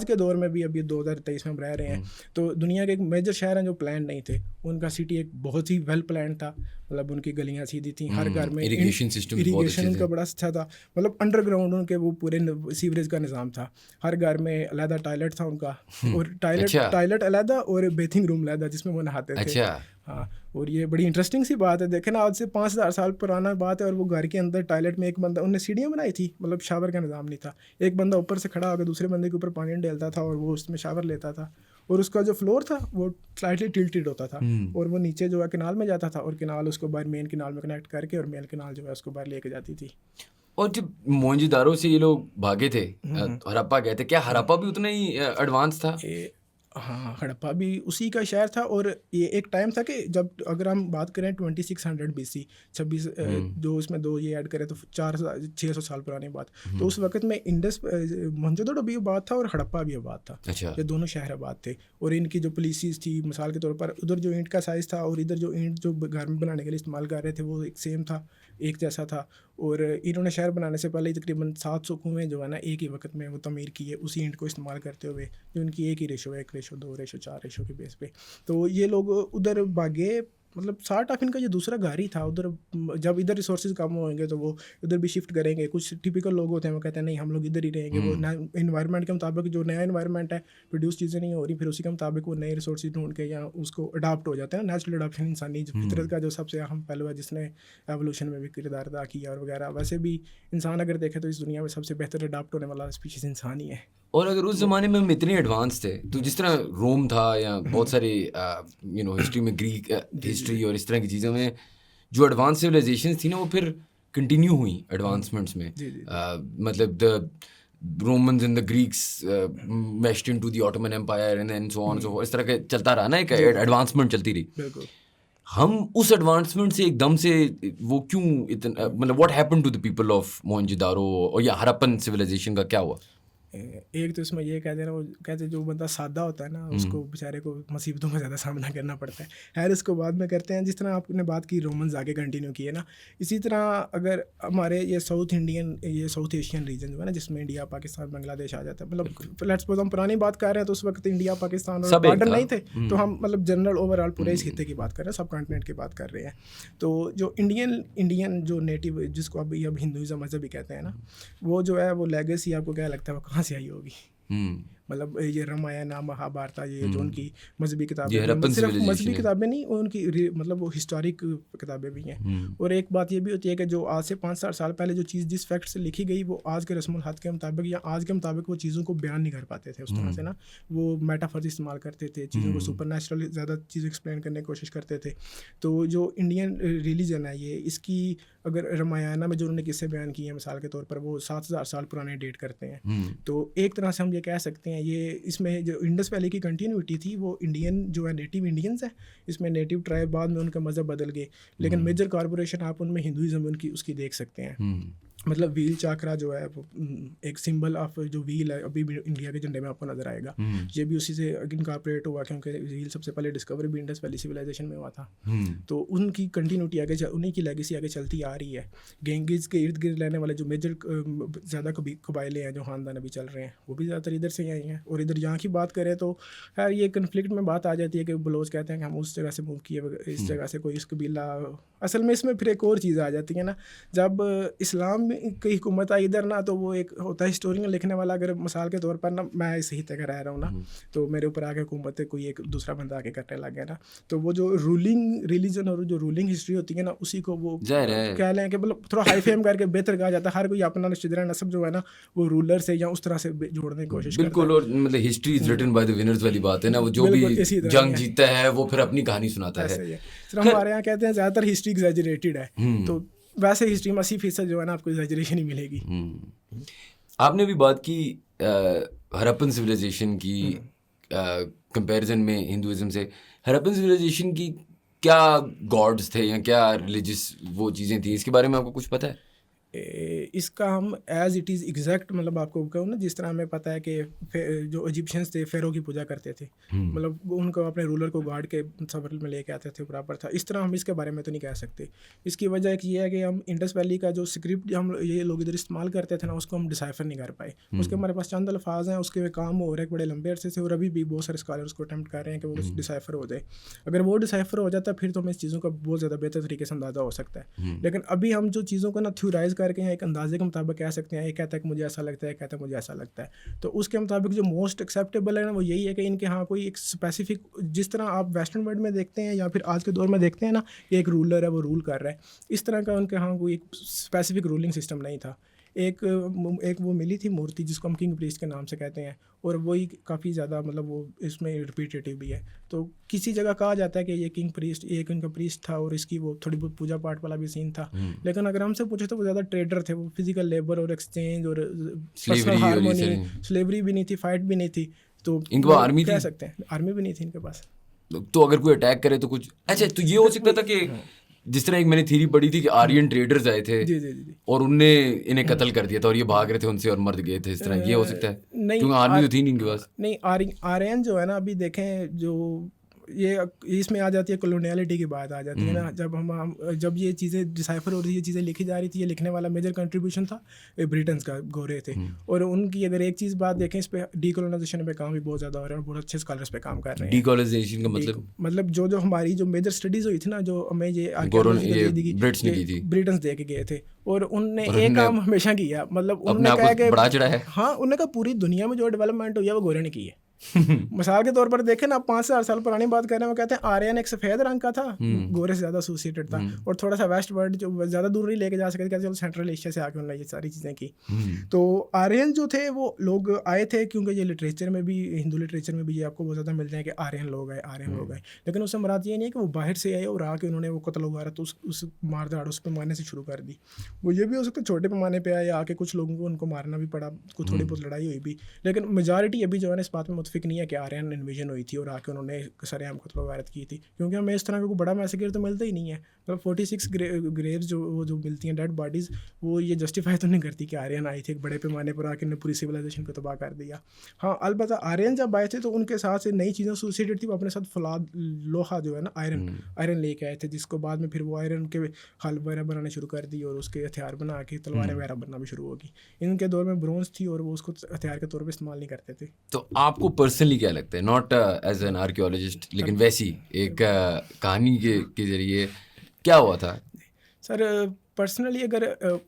के दौर में भी, अभी 2023 में हम रह रहे हैं, तो दुनिया के एक मेजर शहर हैं जो प्लान नहीं थे, उनका सिटी एक बहुत ही वेल प्लान था। मतलब उनकी गलियां सीधी थी, हर घर में इरिगेशन उनका बड़ा अच्छा था, मतलब अंडरग्राउंड उनके वो पूरे सीवरेज का निज़ाम था। हर घर में अलहदा टॉयलेट था उनका, और टॉयलेट अलहदा और बेथिंग रूम अलहदा जिसमें वो नहाते थे। हाँ, और ये बड़ी इंटरेस्टिंग सी बात है। देखें ना, आज से 5,000 साल पुराना बात है, और वो घर के अंदर टॉयलेट में एक बंदा, उनने सीढ़ियाँ बनाई थी, मतलब शावर का निज़ाम नहीं था। एक बंदा ऊपर से खड़ा होकर दूसरे बंदे के ऊपर पानी डालता था और वो उसमें शावर लेता था। और उसका जो फ्लोर था वो स्लाइटली टिल्टेड होता था, और वो नीचे जो है कैनाल में जाता था, और कैनाल उसको बाहर मेन कैनाल में कनेक्ट करके, और मेन कैनाल जो है उसको बाहर लेके जाती थी। और जब मोहनजोदारो से ये लोग भागे थे, हड़प्पा गए थे, क्या हड़प्पा भी उतना ही एडवांस था? हाँ, हड़प्पा भी उसी का शहर था। और ये एक टाइम था कि जब अगर हम बात करें 2600 BC 26 जो उसमें 2 ये ऐड करें तो 600 साल पुरानी बात। तो उस वक्त में इंडस मोहनजोदड़ो भी आबाद था और हड़प्पा भी आबाद था। अच्छा। ये दोनों शहर आबाद थे। और इनकी जो पॉलिसीज़ थी, मिसाल के तौर पर उधर जो ईंट का साइज़ था और इधर जो ईंट जो घर में बनाने के लिए इस्तेमाल कर रहे थे वो एक सेम था, एक जैसा था। और इन्होंने शहर बनाने से पहले तकरीबन 700 कुएँ जो है ना एक ही वक्त में वो तमीर किए, उसी ईंट को इस्तेमाल करते हुए, जो उनकी एक ही रेशो है, 1 रेशो 2 रेशो 4 रेशो के बेस पे। तो ये लोग उधर भागे, मतलब सार्ट ऑफ इनका ये दूसरा घर ही था उधर। जब इधर रिसोर्सेज कम होंगे तो वो उधर भी शिफ्ट करेंगे। कुछ टिपिकल लोग होते हैं, वो कहते हैं नहीं हम लोग इधर ही रहेंगे। वो इन्वायरमेंट के मुताबिक, जो नया इन्वायरमेंट है, प्रोड्यूस चीज़ें नहीं हो रही, फिर उसी के मुताबिक वो नए रिसोर्सेज ढूंढ के या उसको अडाप्ट हो जाते हैं। नेचुरल अडाप्शन इंसानी फितरत का जो सबसे अहम पहलू है, जिसने एवोल्यूशन में भी किरदार अदा किया और वगैरह। वैसे भी इंसान अगर देखें तो इस दुनिया में सबसे बेहतर अडाप्ट होने वाला स्पीशीज़ इंसान ही है। और अगर उस ज़माने में हम इतने एडवांस थे, तो जिस तरह रोम था या बहुत सारे हिस्ट्री में ग्रीक हिस्ट्री और इस तरह की चीज़ों में जो एडवांस सिविलाइजेशंस थी ना, वो फिर कंटिन्यू हुई एडवांसमेंट्स में। मतलब the Romans and the Greeks mashed into the Ottoman Empire and then so on so इस तरह के चलता रहा ना, एक एडवांसमेंट चलती रही। बिल्कुल। हम उस एडवांसमेंट से एकदम से वो क्यों इतना, मतलब what happened to the people of Mohenjodaro और या हड़प्पन सिविलाइजेशन का क्या हुआ? एक तो इसमें ये कहते हैं ना, वो कहते जो बंदा सादा होता है ना, उसको बेचारे को मुसीबतों का ज़्यादा सामना करना पड़ता है। खैर इसको बाद में करते हैं। जिस तरह आपने बात की रोमन्स आगे कंटिन्यू किए ना, इसी तरह अगर हमारे ये साउथ एशियन रीजन जो है ना, जिसमें इंडिया, पाकिस्तान, बांग्लादेश आ जाता है, मतलब लेट्स सपोज हम पुरानी बात कर रहे हैं तो उस वक्त इंडिया, पाकिस्तान और बॉर्डर नहीं थे, तो हम मतलब जनरल ओवरऑल पूरे इस खित्ते की बात कर रहे हैं, सब कॉन्टिनेंट की बात कर रहे हैं। तो जो इंडियन जो नेटिव, जिसको अब हिंदुइज्म मजहब भी कहते हैं ना, वो जो है वो लेगेसी आपको क्या लगता है वो कहाँ से आई होगी? मतलब ये रामायण, महाभारत, ये जो उनकी मजहबी किताबें, सिर्फ मजहबी किताबें नहीं, उनकी मतलब वो हिस्टोरिक किताबें भी हैं। और एक बात ये भी होती है कि जो आज से 5-7 साल पहले जो चीज़ जिस फैक्ट से लिखी गई, वो आज के रस्मुल हद के मुताबिक या आज के मुताबिक वो चीज़ों को बयान नहीं कर पाते थे उस तरह से ना। वो मेटाफर्स इस्तेमाल करते थे, चीज़ों को सुपर नेचुरल ज़्यादा चीज़ एक्सप्लेन करने की कोशिश करते थे। तो जो इंडियन रिलीजन है, ये इसकी अगर रामायण में जो उन्होंने किस्से बयान किए हैं मिसाल के तौर पर, वो 7,000 साल पुराने डेट करते हैं। तो एक तरह से हम ये कह सकते हैं, ये इसमें जो इंडस वैली की कंटिन्यूटी थी, वो इंडियन जो है नेटिव इंडियंस है, इसमें नेटिव ट्राइब, बाद में उनका मज़हब बदल गए, लेकिन मेजर कॉर्पोरेशन आप उनमें हिंदुइज्म उनकी उसकी देख सकते हैं। मतलब व्हील चाकरा जो है वो एक सिंबल ऑफ जो व्हील है अभी भी इंडिया के झंडे में आपको नजर आएगा। ये भी उसी से इनकॉर्पोरेट हुआ क्योंकि व्हील सबसे पहले डिस्कवरी भी इंडस वैली सिविलाइजेशन में हुआ था। तो उनकी कंटिन्यूटी आगे उन्हीं की लेगेसी आगे चलती आ रही है। गेंगिस के इर्द गिर्द रहने वाले जो मेजर ज़्यादा कबाइले हैं जो ख़ानदान अभी चल रहे हैं वो भी ज़्यादातर इधर से ही आई हैं। और इधर यहाँ की बात करें तो यार ये कन्फ्लिक्ट में बात आ जाती है कि बलोच कहते हैं कि हम उस जगह से मूव किए, इस जगह से कोई इस कबीला। असल में इसमें फिर एक और चीज़ आ जाती है ना, जब इस्लाम की हुकूमत आई इधर ना, तो वो एक होता है हिस्टोरियन लिखने वाला, अगर मिसाल के तौर पर ना मैं इस हिस्से का रह रहा हूँ ना, तो मेरे ऊपर आके हुकूमत कोई एक दूसरा बंदा आके करने लग गया ना, तो वो जो रूलिंग रिलीजन और जो रूलिंग हिस्ट्री होती है ना, उसी को वो कह लें कि मतलब थोड़ा हाई फेम करके बेहतर कहा जाता है। हर कोई अपना शिजरा नस्ब जो है ना वो रूलर से या उस तरह से जोड़ने की कोशिश बिल्कुल। और मतलब history is written by the winners वाली बात है ना, वो जो भी जंग जीतता है वो फिर अपनी कहानी सुनाता है। सिर्फ हमारे यहाँ कहते हैं ज़्यादातर हिस्ट्री एग्जैजरेटेड है, तो वैसे हिस्ट्री में 80% जो है ना आपको एग्जैजरेशन ही मिलेगी। आपने भी बात की हड़प्पन सिविलाइजेशन की कंपैरिजन में हिंदुइज्म से। हड़प्पन सिविलाइजेशन की क्या गॉड्स थे या क्या रिलीजियस वो चीज़ें थी, इसके बारे में आपको कुछ पता है? इसका हम एज इट इज़ एग्जैक्ट मतलब आपको कहूँ ना, जिस तरह हमें पता है कि जो इजिप्शियंस थे फेरो की पूजा करते थे, मतलब उनको अपने रूलर को गार्ड के सफर में लेके आते थे, बराबर था। इस तरह हम इसके बारे में तो नहीं कह सकते। इसकी वजह एक ये है कि हम इंडस वैली का जो स्क्रिप्ट हम ये लोग इधर इस्तेमाल करते थे ना, उसको हम डिसाइफर नहीं कर पाए। उसके हमारे पास चंद अल्फाज हैं, उसके काम हो रहे हैं बड़े लंबे अरसे से, और अभी भी बहुत सारे स्कॉलर उसको अटैम्प्ट कर रहे हैं कि वो डिसाइफर हो जाए। अगर वो डिसाइफर हो जाता फिर तो हमें इस चीज़ों का बहुत ज़्यादा बेहतर तरीके से अंदाज़ा हो सकता है। लेकिन अभी हम जो चीज़ों को ना थ्योराइज करके या एक अंदाजे के मुताबिक कह सकते हैं, ये कहता है कि मुझे ऐसा लगता है, कहता है मुझे ऐसा लगता है, तो उसके मुताबिक जो मोस्ट एक्सेप्टेबल है ना वो यही है कि इनके यहाँ कोई एक स्पेसिफिक, जिस तरह आप वेस्टर्न वर्ल्ड में देखते हैं या फिर आज के दौर में देखते हैं ना, कि एक रूलर है वो रूल कर रहा है, इस तरह का उनके यहाँ कोई एक स्पेसिफिक रूलिंग सिस्टम नहीं था। एक वो मिली थी मूर्ति जिसको हम किंग प्रीस्ट के नाम से कहते हैं, और वही काफ़ी ज़्यादा मतलब वो इसमें रिपीटेटिव भी है। तो किसी जगह कहा जाता है कि ये किंग प्रीस्ट एक उनका प्रीस्ट था और इसकी वो थोड़ी बहुत पूजा पाठ वाला भी सीन था। लेकिन अगर हमसे पूछे तो वो ज़्यादा ट्रेडर थे, वो फिजिकल लेबर और एक्सचेंज और पर्सनल हार्मोनी, स्लेवरी भी नहीं थी, फाइट भी नहीं थी, तो इनके पास आर्मी कह सकते हैं आर्मी भी नहीं थी इनके पास। तो अगर कोई अटैक करे तो कुछ अच्छा, तो ये हो सकता था कि जिस तरह एक मैंने थ्योरी पढ़ी थी कि आर्यन ट्रेडर्स आए थे और उनने इन्हें कत्ल कर दिया था और ये भाग रहे थे उनसे और मर गए थे, इस तरह ये हो सकता है? नहीं, क्योंकि आर्मी तो थी नहीं इनके पास। नहीं, आर्यन जो है ना, अभी देखें जो ये इसमें आ जाती है कॉलोनियलिटी की बात आ जाती है ना। जब ये चीज़ें डिसाइफर और ये चीज़ें लिखी जा रही थी, ये लिखने वाला मेजर कंट्रीब्यूशन था ब्रिटेन का, गोरे थे। और उनकी अगर एक चीज़ बात देखें, इस पे डीकोलोनाइजेशन पे काम भी बहुत ज़्यादा हो रहा है और बहुत अच्छे स्कॉलर्स पे काम कर रहे हैं। डीकोलोनाइजेशन का मतलब जो हमारी जो मेजर स्टडीज़ हुई थी ना, जो हमें ये ब्रिटेन दे के गए थे, और उनने एक काम हमेशा किया, मतलब उन्होंने कहा कि बड़ा चढ़ा है। हाँ, उन्होंने कहा पूरी दुनिया में जो डेवलपमेंट हुई है वो गोरे ने की है। मिसाल के तौर पर देखें ना, 5,000 साल पुरानी बात कर रहे हैं, वो कहते हैं आर्यन एक सफ़ेद रंग का था, गोरे से ज़्यादा एसोसिएटेड था, और थोड़ा सा वेस्ट वर्ल्ड जो ज़्यादा दूर नहीं लेके जा सकते, कहते चलो सेंट्रल एशिया से आके उन्होंने ये सारी चीज़ें की। तो आर्यन जो थे वो लोग आए थे, क्योंकि ये लिटरेचर में भी, हिंदू लिटरेचर में भी ये आपको बहुत ज़्यादा मिलते हैं कि आर्यन लोग आए। लेकिन उससे मुराद ये नहीं है कि वो बाहर से आए और आके उन्होंने वो कत्ल वगैरह तो उस मार धाड़ उस पैमाने से शुरू कर दी। वो ये भी हो सकता है छोटे पैमाने पर आए, आके कुछ लोगों को उनको मारना भी पड़ा, कुछ थोड़ी बहुत लड़ाई हुई भी, लेकिन मेजॉरिटी अभी जो है इस बात में मुतफिक नहीं है कि आर्यन इन्वेजन हुई थी और आके उन्होंने सरेआम कत्ल वारत की थी। क्योंकि हमें इस तरह का कोई बड़ा मैसेकर तो मिलता ही नहीं है। मतलब 46 ग्रेव्स जो मिलती हैं डेड बॉडीज़, वो ये जस्टिफाई तो नहीं करती कि आर्यन आई थी एक बड़े पैमाने पर आके पूरी सिविलाइजेशन को तबाह कर दिया। हाँ, अलबत्ता आर्यन जब आए थे तो उनके साथ से नई चीज़ें एसोसिएटेड थी। वो अपने साथ फौलाद लोहा जो है ना, आयरन लेके आए थे, जिसको बाद में फिर वो आयरन के हल वगैरह बनाने शुरू कर दी और उसके हथियार बना के तलवारें वगैरह बनना भी शुरू होगी। इनके दौर में ब्रोंज थी और वो उसको हथियार के तौर पर इस्तेमाल नहीं करते थे। तो आपको पर्सनली क्या लगता है, नॉट एज एन आर्कियोलॉजिस्ट, लेकिन वैसी एक कहानी के जरिए क्या हुआ था? सर पर्सनली अगर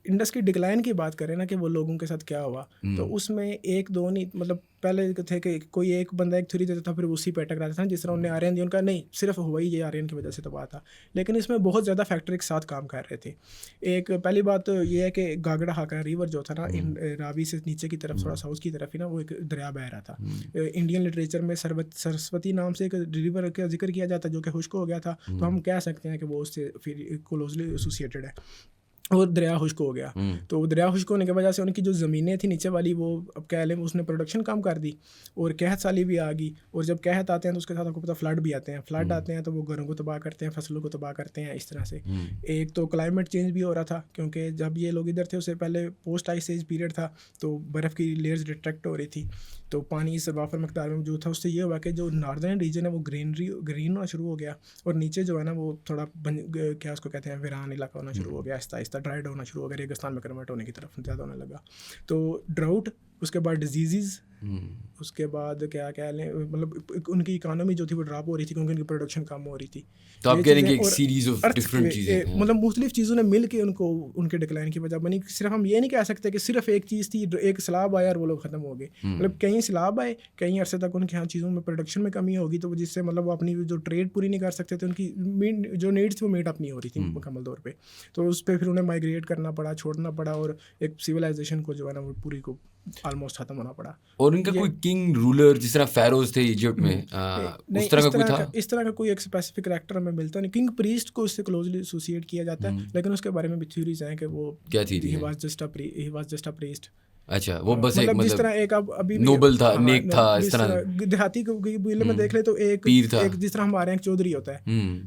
इंडस की डिक्लाइन की बात करें ना, कि वो लोगों के साथ क्या हुआ, तो उसमें एक दो नहीं, मतलब पहले थे कि कोई एक बंदा एक थ्योरी देता था, फिर उसी पे अटक रहता था, जिस तरह उन्हें आर्यन दी, उनका नहीं सिर्फ हुआ ही ये आर्यन की वजह से तबाह था। लेकिन इसमें बहुत ज़्यादा फैक्टर एक साथ काम कर रहे थे। एक पहली बात तो ये है कि गागड़ा हाका रिवर जो था ना, रावी से नीचे की तरफ थोड़ा साउथ की तरफ ही ना, वो एक दरिया बह रहा था। इंडियन लिटरेचर में सरस्वती नाम से एक रिवर का जिक्र किया जाता है जो कि खुश्क हो गया था, तो हम कह सकते हैं कि वो उससे फिर क्लोजली एसोसिएटेड है। और दरिया खुश्क हो गया। तो दरिया खुश्क होने की वजह से उनकी जो ज़मीनें थी नीचे वाली, वो अब कह लें उसने प्रोडक्शन कम कर दी, और कहत साली भी आ गई। और जब कहत आते हैं तो उसके साथ आपको पता फ्लड भी आते हैं। फ्लड आते हैं तो वो घरों को तबाह करते हैं, फसलों को तबाह करते हैं। इस तरह से एक तो क्लाइमेट चेंज भी हो रहा था, क्योंकि जब ये लोग इधर थे उससे पहले पोस्ट आइस एज पीरियड था, तो बर्फ़ की लेयर्स डिट्रैक्ट हो रही थी, तो पानी इस वाफर मकदार में मौजूद था। उससे ये हुआ कि जो नॉर्दर्न रीजन है वो ग्रीन होना शुरू हो गया, और नीचे जो है ना वो थोड़ा क्या उसको कहते हैं वीरान इलाका होना शुरू हो गया, आहिस्ता आहिस्ता ड्राइड होना शुरू हो गया, रेगिस्तान में कन्वर्ट होने की तरफ ज़्यादा होने लगा। तो ड्राउट, उसके बाद डिजीज़, उसके बाद क्या क्या लें, मतलब उनकी इकानमी जो थी वो ड्रॉप हो रही थी, क्योंकि उनकी प्रोडक्शन कम हो रही थी। तो आप कह रहे हैं कि एक सीरीज ऑफ डिफरेंट चीज़ें, मतलब मुख्तलिफ चीज़ों ने मिल के उनको उनके डिक्लाइन की वजह बनी। सिर्फ हम ये नहीं कह सकते कि सिर्फ एक चीज़ थी, एक सैलाब आया और वो लोग ख़त्म हो गए। मतलब कहीं सैलाब आए, कहीं अरसे तक उनके यहाँ चीज़ों में प्रोडक्शन में कमी होगी, तो जिससे मतलब वो अपनी जो ट्रेड पूरी नहीं कर सकते थे, उनकी जो नीड्स थी वो मीट अप नहीं हो रही थी मुकम्मल तौर पर। तो उस पर फिर उन्हें माइग्रेट करना पड़ा, छोड़ना पड़ा, और एक सिविलाइजेशन को जो है ना वो पूरी को ऑलमोस्ट खत्म होना पड़ा। और इनका कोई किंग रूलर जिस तरह फेरोज थे इजिप्ट में, उस तरह का कोई था? इस तरह का कोई एक स्पेसिफिक कैरेक्टर हमें मिलता नहीं। किंग प्रीस्ट को इससे क्लोजली एसोसिएट किया जाता है, लेकिन उसके बारे में भी थ्योरीज हैं कि वो क्या थी, he was just a priest. अच्छा, वो बस एक मतलब जिस तरह एक अब अभी नोबल था, नेक था, इस तरह देहाती कबीले में देख ले तो एक जिस तरह हमारे यहाँ चौधरी होता है,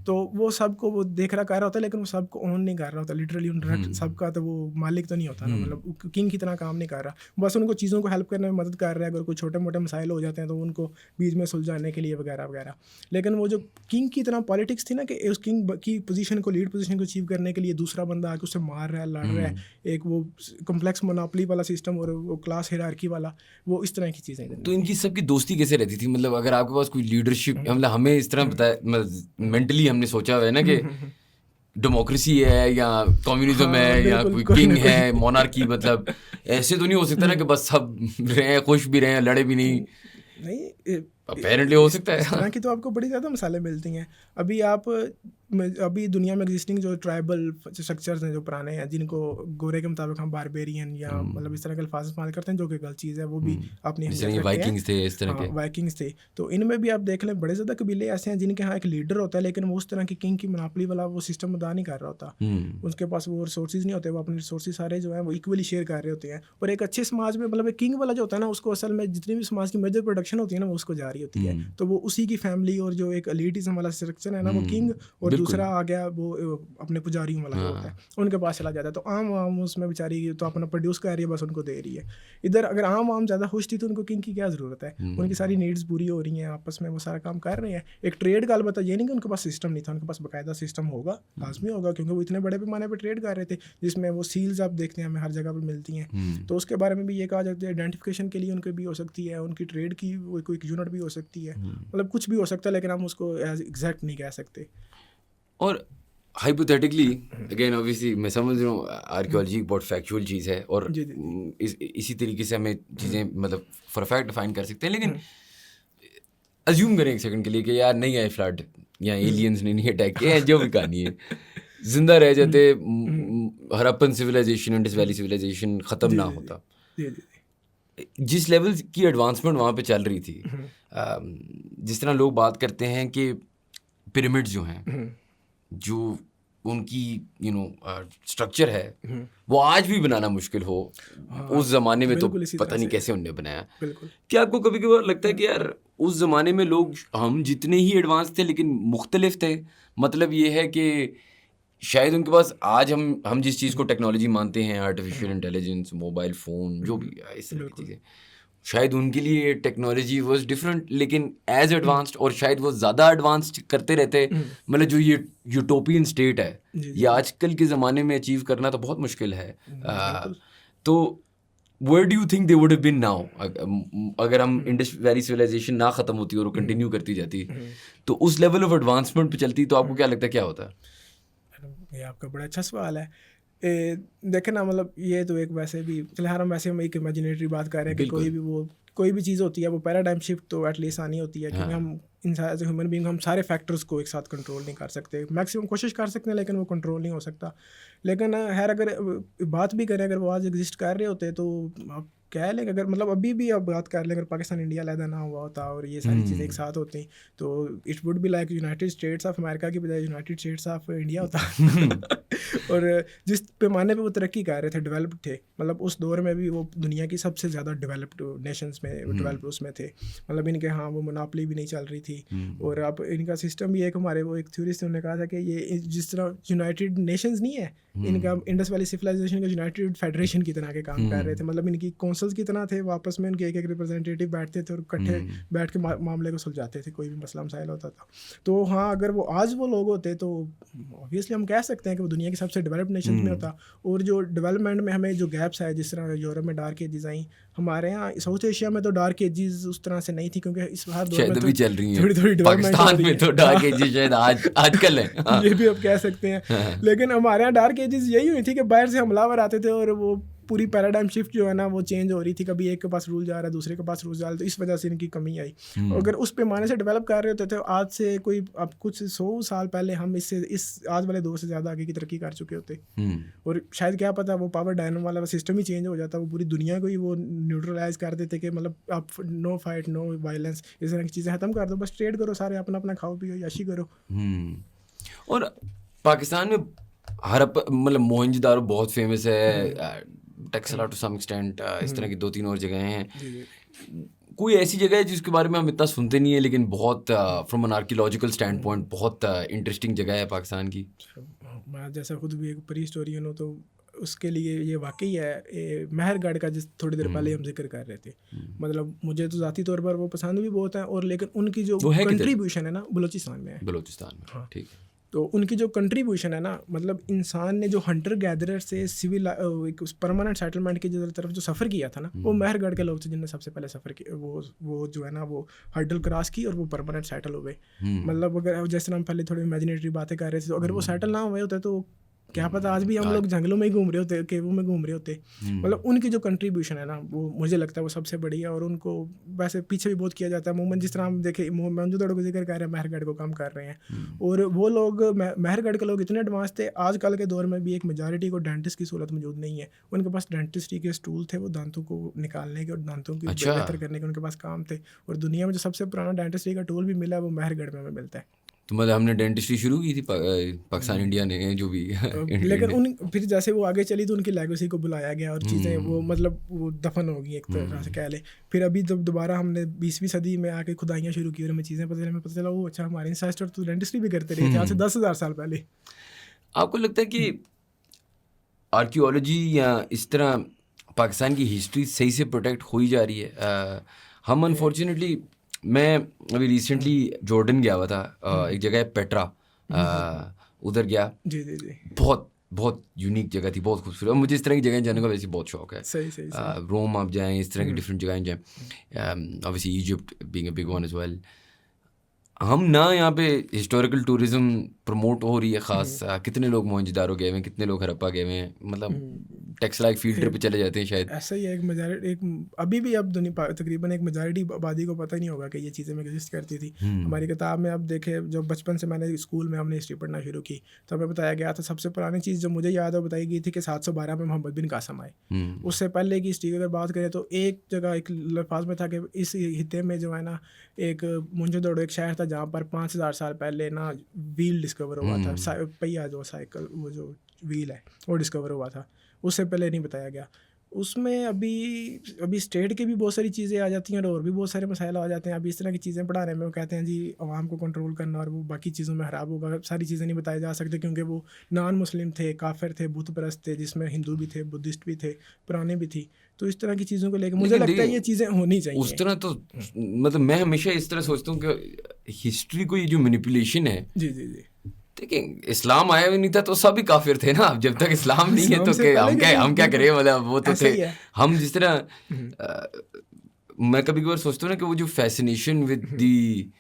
तो वो सबको वो देख रहा कर रहा होता है, लेकिन वो सबको ओन नहीं कर रहा होता लिटरली, सबका तो वो मालिक तो नहीं होता ना, मतलब किंग की तरह काम नहीं कर रहा, बस उनको चीज़ों को हेल्प करने में मदद कर रहा है। अगर कोई छोटे मोटे मसाइल हो जाते हैं तो उनको बीच में सुलझाने के लिए वगैरह वगैरह। लेकिन वो जो किंग की तरह पॉलिटिक्स थी ना, कि उस किंग की पोजीशन को, लीड पोजीशन को अचीव करने के लिए दूसरा बंदा आके उससे मार रहा है, लड़ रहा है, एक वो कॉम्प्लेक्स मोनोपोली वाला सिस्टम और वो क्लास हायरार्की वाला, वो इस तरह की चीज़ें। तो इनकी सबकी दोस्ती कैसे रहती थी? मतलब अगर आपके पास कोई लीडरशिप, मतलब हमें इस तरह बताया, मेंटली हमने सोचा हुआ है ना कि डेमोक्रेसी है या कम्युनिज्म है या कोई किंग है, मोनार्की, मतलब ऐसे तो नहीं हो सकता ना कि बस सब रहे, खुश भी रहे, लड़े भी नहीं। अपेरेंटली हो सकता है इस तरह की तो आपको बड़ी ज़्यादा मिसालें मिलती हैं। अभी दुनिया में एग्जिस्टिंग जो ट्राइबल स्ट्रक्चर्स हैं जो पुराने हैं, जिनको गोरे के मुताबिक हम बारबेरियन या मतलब इस तरह के अल्फाज इस्तेमाल करते हैं, जो कि गलत चीज़ है, वो भी अपनी वाइकिंग्स थे, इस तरह के वाइकिंग्स थे। तो इनमें भी आप देख लें बड़े ज़्यादा कबीले ऐसे हैं जिनके यहाँ एक लीडर होता है, लेकिन वो उस तरह की किंग की मोनोपोली वाला वो सिस्टम अदा नहीं कर रहा होता, उसके पास वो रिसोर्सेज नहीं होते, वो अपने रिसोर्सेज सारे जो है वो इक्वली शेयर कर रहे होते हैं। और एक अच्छे समाज में मतलब एक किंग वाला जो होता है ना, उसको असल में जितनी भी समाज की मेजर प्रोडक्शन होती है ना, वो उसको जा रही होती है। तो वो उसी की फैमिली और जो एक एलिटिज्म वाला स्ट्रक्चर है ना, वो किंग, और दूसरा आ गया वो अपने पुजारियों वाला होता है, उनके पास चला जाता है। तो आम उसमें बेचारी तो अपना प्रोड्यूस कर रही है, बस उनको दे रही है। इधर अगर आम ज़्यादा खुश थी तो उनको किंग की क्या ज़रूरत है, उनकी सारी नीड्स पूरी हो रही हैं, आपस में वो सारा काम कर रहे हैं। एक ट्रेड का अलबत्ता ये नहीं कि उनके पास सिस्टम नहीं था, उनके पास बाकायदा सिस्टम होगा, लाजमी होगा, क्योंकि वो इतने बड़े पैमाने पर ट्रेड कर रहे थे, जिसमें वो सील्स आप देखते हैं हमें हर जगह पर मिलती हैं। तो उसके बारे में भी ये कहा जाता है, आइडेंटिफिकेशन के लिए उनकी भी हो सकती है, उनकी ट्रेड की कोई यूनिट भी हो सकती है, मतलब कुछ भी हो सकता है, लेकिन हम उसको एग्जैक्ट नहीं कह सकते। और हाइपोथेटिकली अगेन ऑब्वियसली मैं समझ रहा हूँ आर्कियोलॉजी बहुत फैक्चुअल चीज़ है, और इसी तरीके से हमें चीज़ें मतलब फॉर फैक्ट डिफाइन कर सकते हैं। लेकिन अज्यूम करें एक सेकंड के लिए कि यार नहीं आए फ्लड या एलियंस ने नहीं अटैक किया, जो भी कहानी है, जिंदा रह जाते, Harappan civilisation, Indus valley civilisation ख़त्म ना होता, जिस लेवल की एडवांसमेंट वहाँ पे चल रही थी, जिस तरह लोग बात करते हैं कि पिरामिड्स जो हैं, जो उनकी स्ट्रक्चर है, वो आज भी बनाना मुश्किल हो, उस ज़माने में तो पता नहीं कैसे उनने बनाया। क्या आपको कभी कभार लगता है कि यार उस ज़माने में लोग हम जितने ही एडवांस थे लेकिन मुख्तलिफ थे? मतलब ये है कि शायद उनके पास आज हम जिस चीज़ को टेक्नोलॉजी मानते हैं, आर्टिफिशियल इंटेलिजेंस, मोबाइल फ़ोन, जो भी इस तरह की चीज़ें, शायद उनके लिए टेक्नोलॉजी वाज डिफरेंट, लेकिन एज एडवांस्ड, और शायद वो ज़्यादा एडवांस्ड करते रहते। मतलब जो ये यूटोपियन स्टेट है, ये आजकल के ज़माने में अचीव करना तो बहुत मुश्किल है। तो where do you think they would have been now? अगर हम इंडस वैली सिविलाइजेशन ना ख़त्म होती और कंटिन्यू करती जाती, तो उस लेवल ऑफ एडवांसमेंट पे चलती, तो आपको क्या लगता है क्या होता? ये आपका बड़ा अच्छा सवाल है। देखें ना, मतलब ये तो एक वैसे भी फिलहाल हम वैसे हम एक इमेजिनेटरी बात कर रहे हैं कि कोई भी चीज़ होती है वो पैराडाइम शिफ्ट तो एटलीस्ट आनी होती है, क्योंकि हम इंसान एज ह्यूमन बीइंग हम सारे फैक्टर्स को एक साथ कंट्रोल नहीं कर सकते। मैक्सिमम कोशिश कर सकते हैं लेकिन वो कंट्रोल नहीं हो सकता। लेकिन खैर अगर बात भी करें, अगर वो आज एग्जिस्ट कर रहे होते तो आप कह लें, अगर मतलब अभी भी आप बात कर लें, अगर पाकिस्तान इंडिया अलहदा ना हुआ होता और ये सारी चीज़ें एक साथ होती, तो it would be like United states of America की बजाय यूनाइटेड स्टेट्स ऑफ इंडिया होता। और जिस पैमाने पे वो तरक्की कर रहे थे, डेवलप्ड थे, मतलब उस दौर में भी वो दुनिया की सबसे ज़्यादा डेवलप्ड नेशंस में, डेवलप्ड उसमें थे। मतलब इनके हाँ वो मोनोपोली भी नहीं चल रही थी। और अब इनका सिस्टम भी एक, हमारे वो एक थ्योरिस्ट ने कहा था कि ये जिस तरह यूनाइटेड नेशंस नहीं है, इनका इंडस वैली सिविलाइजेशन का यूनाइटेड फेडरेशन की तरह के काम कर रहे थे। मतलब इनकी कौंसल्स की तरह थे, वापस में उनके एक एक रिप्रेजेंटेटिव बैठते थे और इकट्ठे बैठ के मामले को सुलझाते थे, कोई भी मसला मसाइल होता था। तो हाँ, अगर वो आज वो लोग होते तो ऑब्वियसली हम कह सकते हैं कि वो दुनिया की सबसे डेवलप्ड नेशन में होता। और जो डेवलपमेंट में हमें जो गैप्स है, जिस तरह यूरोप में डार्क एजेस आई, हमारे यहाँ साउथ एशिया में तो डार्क एजेस उस तरह से नहीं थी, क्योंकि इस हर दौर में भी चल रही है, थोड़ी थोड़ी डेवलपमेंट पाकिस्तान में तो डार्क एजेस शायद आजकल है। ये भी आप कह सकते हैं। लेकिन हमारे यहाँ डार्क एजेस यही हुई थी कि बाहर से हमलावर आते थे और वो पूरी पैराडाइम शिफ्ट जो है ना वो चेंज हो रही थी। कभी एक के पास रूल जा रहा है, दूसरे के पास रूल जा रहा है, तो इस वजह से इनकी कमी आई। अगर उस पैमाने से डेवलप कर रहे होते थे आज से कोई अब कुछ 100 साल पहले, हम इससे इस आज वाले दौर से ज़्यादा आगे की तरक्की कर चुके होते। और शायद क्या पता वो पावर डायनामो वाला सिस्टम ही चेंज हो जाता, वो पूरी दुनिया को ही वो न्यूट्रलाइज कर देते कि मतलब आप नो फाइट, नो वायलेंस, इस तरह की चीज़ें ख़त्म कर दो, बस ट्रेड करो, सारे अपना अपना खाओ पियो, याशी करो। और पाकिस्तान में मतलब मोहनजोदारो बहुत फेमस है, टेक्सला टू सम एक्सटेंट, इस तरह की 2-3 और जगहें हैं। कोई ऐसी जगह है जिसके बारे में हम इतना सुनते नहीं है, लेकिन बहुत from N archaeological stand point बहुत इंटरेस्टिंग जगह है पाकिस्तान की? मैं जैसा खुद भी एक प्री हिस्टोरियन हूँ, तो उसके लिए ये वाकई है महरगढ़ का, जिस थोड़ी देर पहले हम जिक्र कर रहे थे। मतलब मुझे तो ज़ाती तौर पर वो पसंद भी बहुत है, और लेकिन उनकी जो कंट्रीब्यूशन है ना, बलूचिस्तान में है। बलूचिस्तान में, हाँ ठीक है। तो उनकी जो कंट्रीब्यूशन है ना, मतलब इंसान ने जो हंटर गैदरर से सिविल एक परमानेंट सेटलमेंट की जो तरफ जो सफ़र किया था ना, वो महरगढ़ के लोग थे जिनने सबसे पहले सफ़र किया। वो जो है ना वो हर्डल क्रॉस की और वो परमानेंट सेटल हुए। मतलब अगर जैसे हम पहले थोड़ी इमेजिनेटरी बातें कर रहे थे, तो अगर वो सेटल ना हुए होते तो क्या पता आज भी हम लोग जंगलों में ही घूम रहे होते, केवों में घूम रहे होते। मतलब उनकी जो कंट्रीब्यूशन है ना, वो मुझे लगता है वो सबसे बड़ी है। और उनको वैसे पीछे भी बहुत किया जाता है। अमूमन जिस तरह हम देखे मोहनजोदड़ो को जिक्र कर रहे हैं, महरगढ़ को कम कर रहे हैं। और वो लोग महरगढ़ के लोग इतने एडवांस थे, आजकल के दौर में भी एक मेजॉरिटी को डेंटिस्ट की सहूलत मौजूद नहीं है। उनके पास डेंटिस्ट्री के स्टूल थे, वो दांतों को निकालने के और दांतों की बेहतर करने के उनके पास काम थे। और दुनिया में जो सबसे पुराना डेंटिस्ट्री का टूल भी मिला है वो महरगढ़ में हमें मिलता है। तो मतलब हमने डेंटिस्ट्री शुरू की थी पाकिस्तान इंडिया ने, जो भी लेकिन फिर जैसे वो आगे चली तो उनकी लेगेसी को बुलाया गया और चीज़ें वो मतलब वो दफन हो गई एक तरह से कह ले। फिर अभी जब दोबारा हमने 20वीं सदी में आके खुदाइयाँ शुरू की और हमें चीज़ें पता चला वो अच्छा हमारे इंसेस्टर तो डेंटिस्ट्री भी करते रहे थे आज से 10,000 साल पहले। आपको लगता है कि आर्कियोलॉजी या इस तरह पाकिस्तान की हिस्ट्री सही से प्रोटेक्ट हो ही जा रही है? हम अनफॉर्चुनेटली, मैं अभी रिसेंटली जॉर्डन गया हुआ था, एक जगह है पेट्रा, उधर गया। जी जी जी, बहुत बहुत यूनिक जगह थी, बहुत खूबसूरत। मुझे इस तरह की जगह जाने का वैसे बहुत शौक है। सही। रोम आप जाएं, इस तरह की डिफरेंट जगह जाएं, obviously Egypt being a big one as well. हम ना यहाँ पे हिस्टोरिकल टूरिज्म प्रमोट हो रही है ख़ास, कितने लोग मोहनजोदारो गए हुए हैं, कितने लोग हड़प्पा गए हुए हैं, मतलब टेक्सला एक फील्ड ट्रिप पे चले जाते हैं शायद। ऐसा ही है, एक अभी भी अब तकरीबन एक मेजॉरिटी आबादी को पता ही नहीं होगा कि ये चीज़ें में एग्जिस्ट करती थी। हमारी किताब में अब देखे, जब बचपन से मैंने स्कूल में हमने हिस्ट्री पढ़ना शुरू की तो हमें बताया गया था, सबसे पुरानी चीज़ जो मुझे याद है बताई गई थी कि 712 में मोहम्मद बिन कासम आए। उससे पहले की हिस्ट्री अगर बात करें तो एक जगह एक लफाज में था कि इस हिस्से में जो है ना एक मोहनजोदड़ो एक शहर था जहाँ पर 5,000 साल पहले ना व्हील डिस्कवर हुआ था, पहिया जो साइकिल वो जो व्हील है वो डिस्कवर हुआ था। उससे पहले नहीं बताया गया। उसमें अभी स्टेट की भी बहुत सारी चीज़ें आ जाती हैं और भी बहुत सारे मसाइल आ जाते हैं। अभी इस तरह की चीज़ें पढ़ाने में वो कहते हैं जी आवाम को कंट्रोल करना और वो बाकी चीज़ों में खराब होगा, सारी चीज़ें नहीं बताई जा सकती क्योंकि वो नॉन मुस्लिम थे, काफिर थे, बुत परस्त थे, जिसमें हिंदू भी थे, बुद्धिस्ट भी थे, पुराने भी थी। तो इस तरह की चीज़ों को लेकर मुझे लगता है ये चीज़ें होनी चाहिए। उस तरह तो मतलब मैं हमेशा इस तरह सोचता हूँ कि हिस्ट्री को ये जो मैनिपुलेशन है, जी जी जी, देखिए इस्लाम आया भी नहीं था तो सभी काफिर थे ना। जब तक इस्लाम नहीं है तो हम क्या करें, मतलब वो तो थे। हम जिस तरह मैं कभी कभार सोचता हूँ ना कि वो जो फैसिनेशन विद दी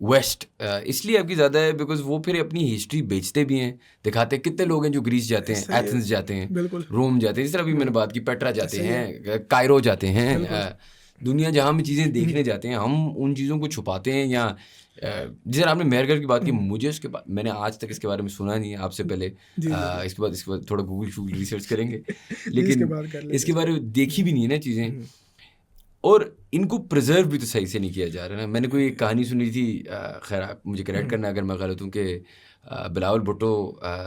वेस्ट इसलिए आपकी ज़्यादा है बिकॉज वो फिर अपनी हिस्ट्री बेचते भी हैं, दिखाते हैं। कितने लोग हैं जो ग्रीस जाते हैं, एथेंस जाते हैं, रोम जाते हैं, जिस तरह अभी मैंने बात की पेट्रा जाते हैं, कायरो जाते हैं, दुनिया जहाँ में चीज़ें देखने जाते हैं। हम उन चीज़ों को छुपाते हैं। या जिस आपने मेहरगढ़ की बात की, मुझे उसके बाद मैंने आज तक इसके बारे में सुना नहीं है आपसे पहले। इसके बाद थोड़ा गूगल रिसर्च करेंगे लेकिन इसके बारे में देखी भी नहीं है ना चीज़ें। और इनको प्रिजर्व भी तो सही से नहीं किया जा रहा ना। मैंने कोई एक कहानी सुनी थी, खैर आप मुझे करेक्ट करना अगर मैं गलत हूँ, कि बिलावल भुट्टो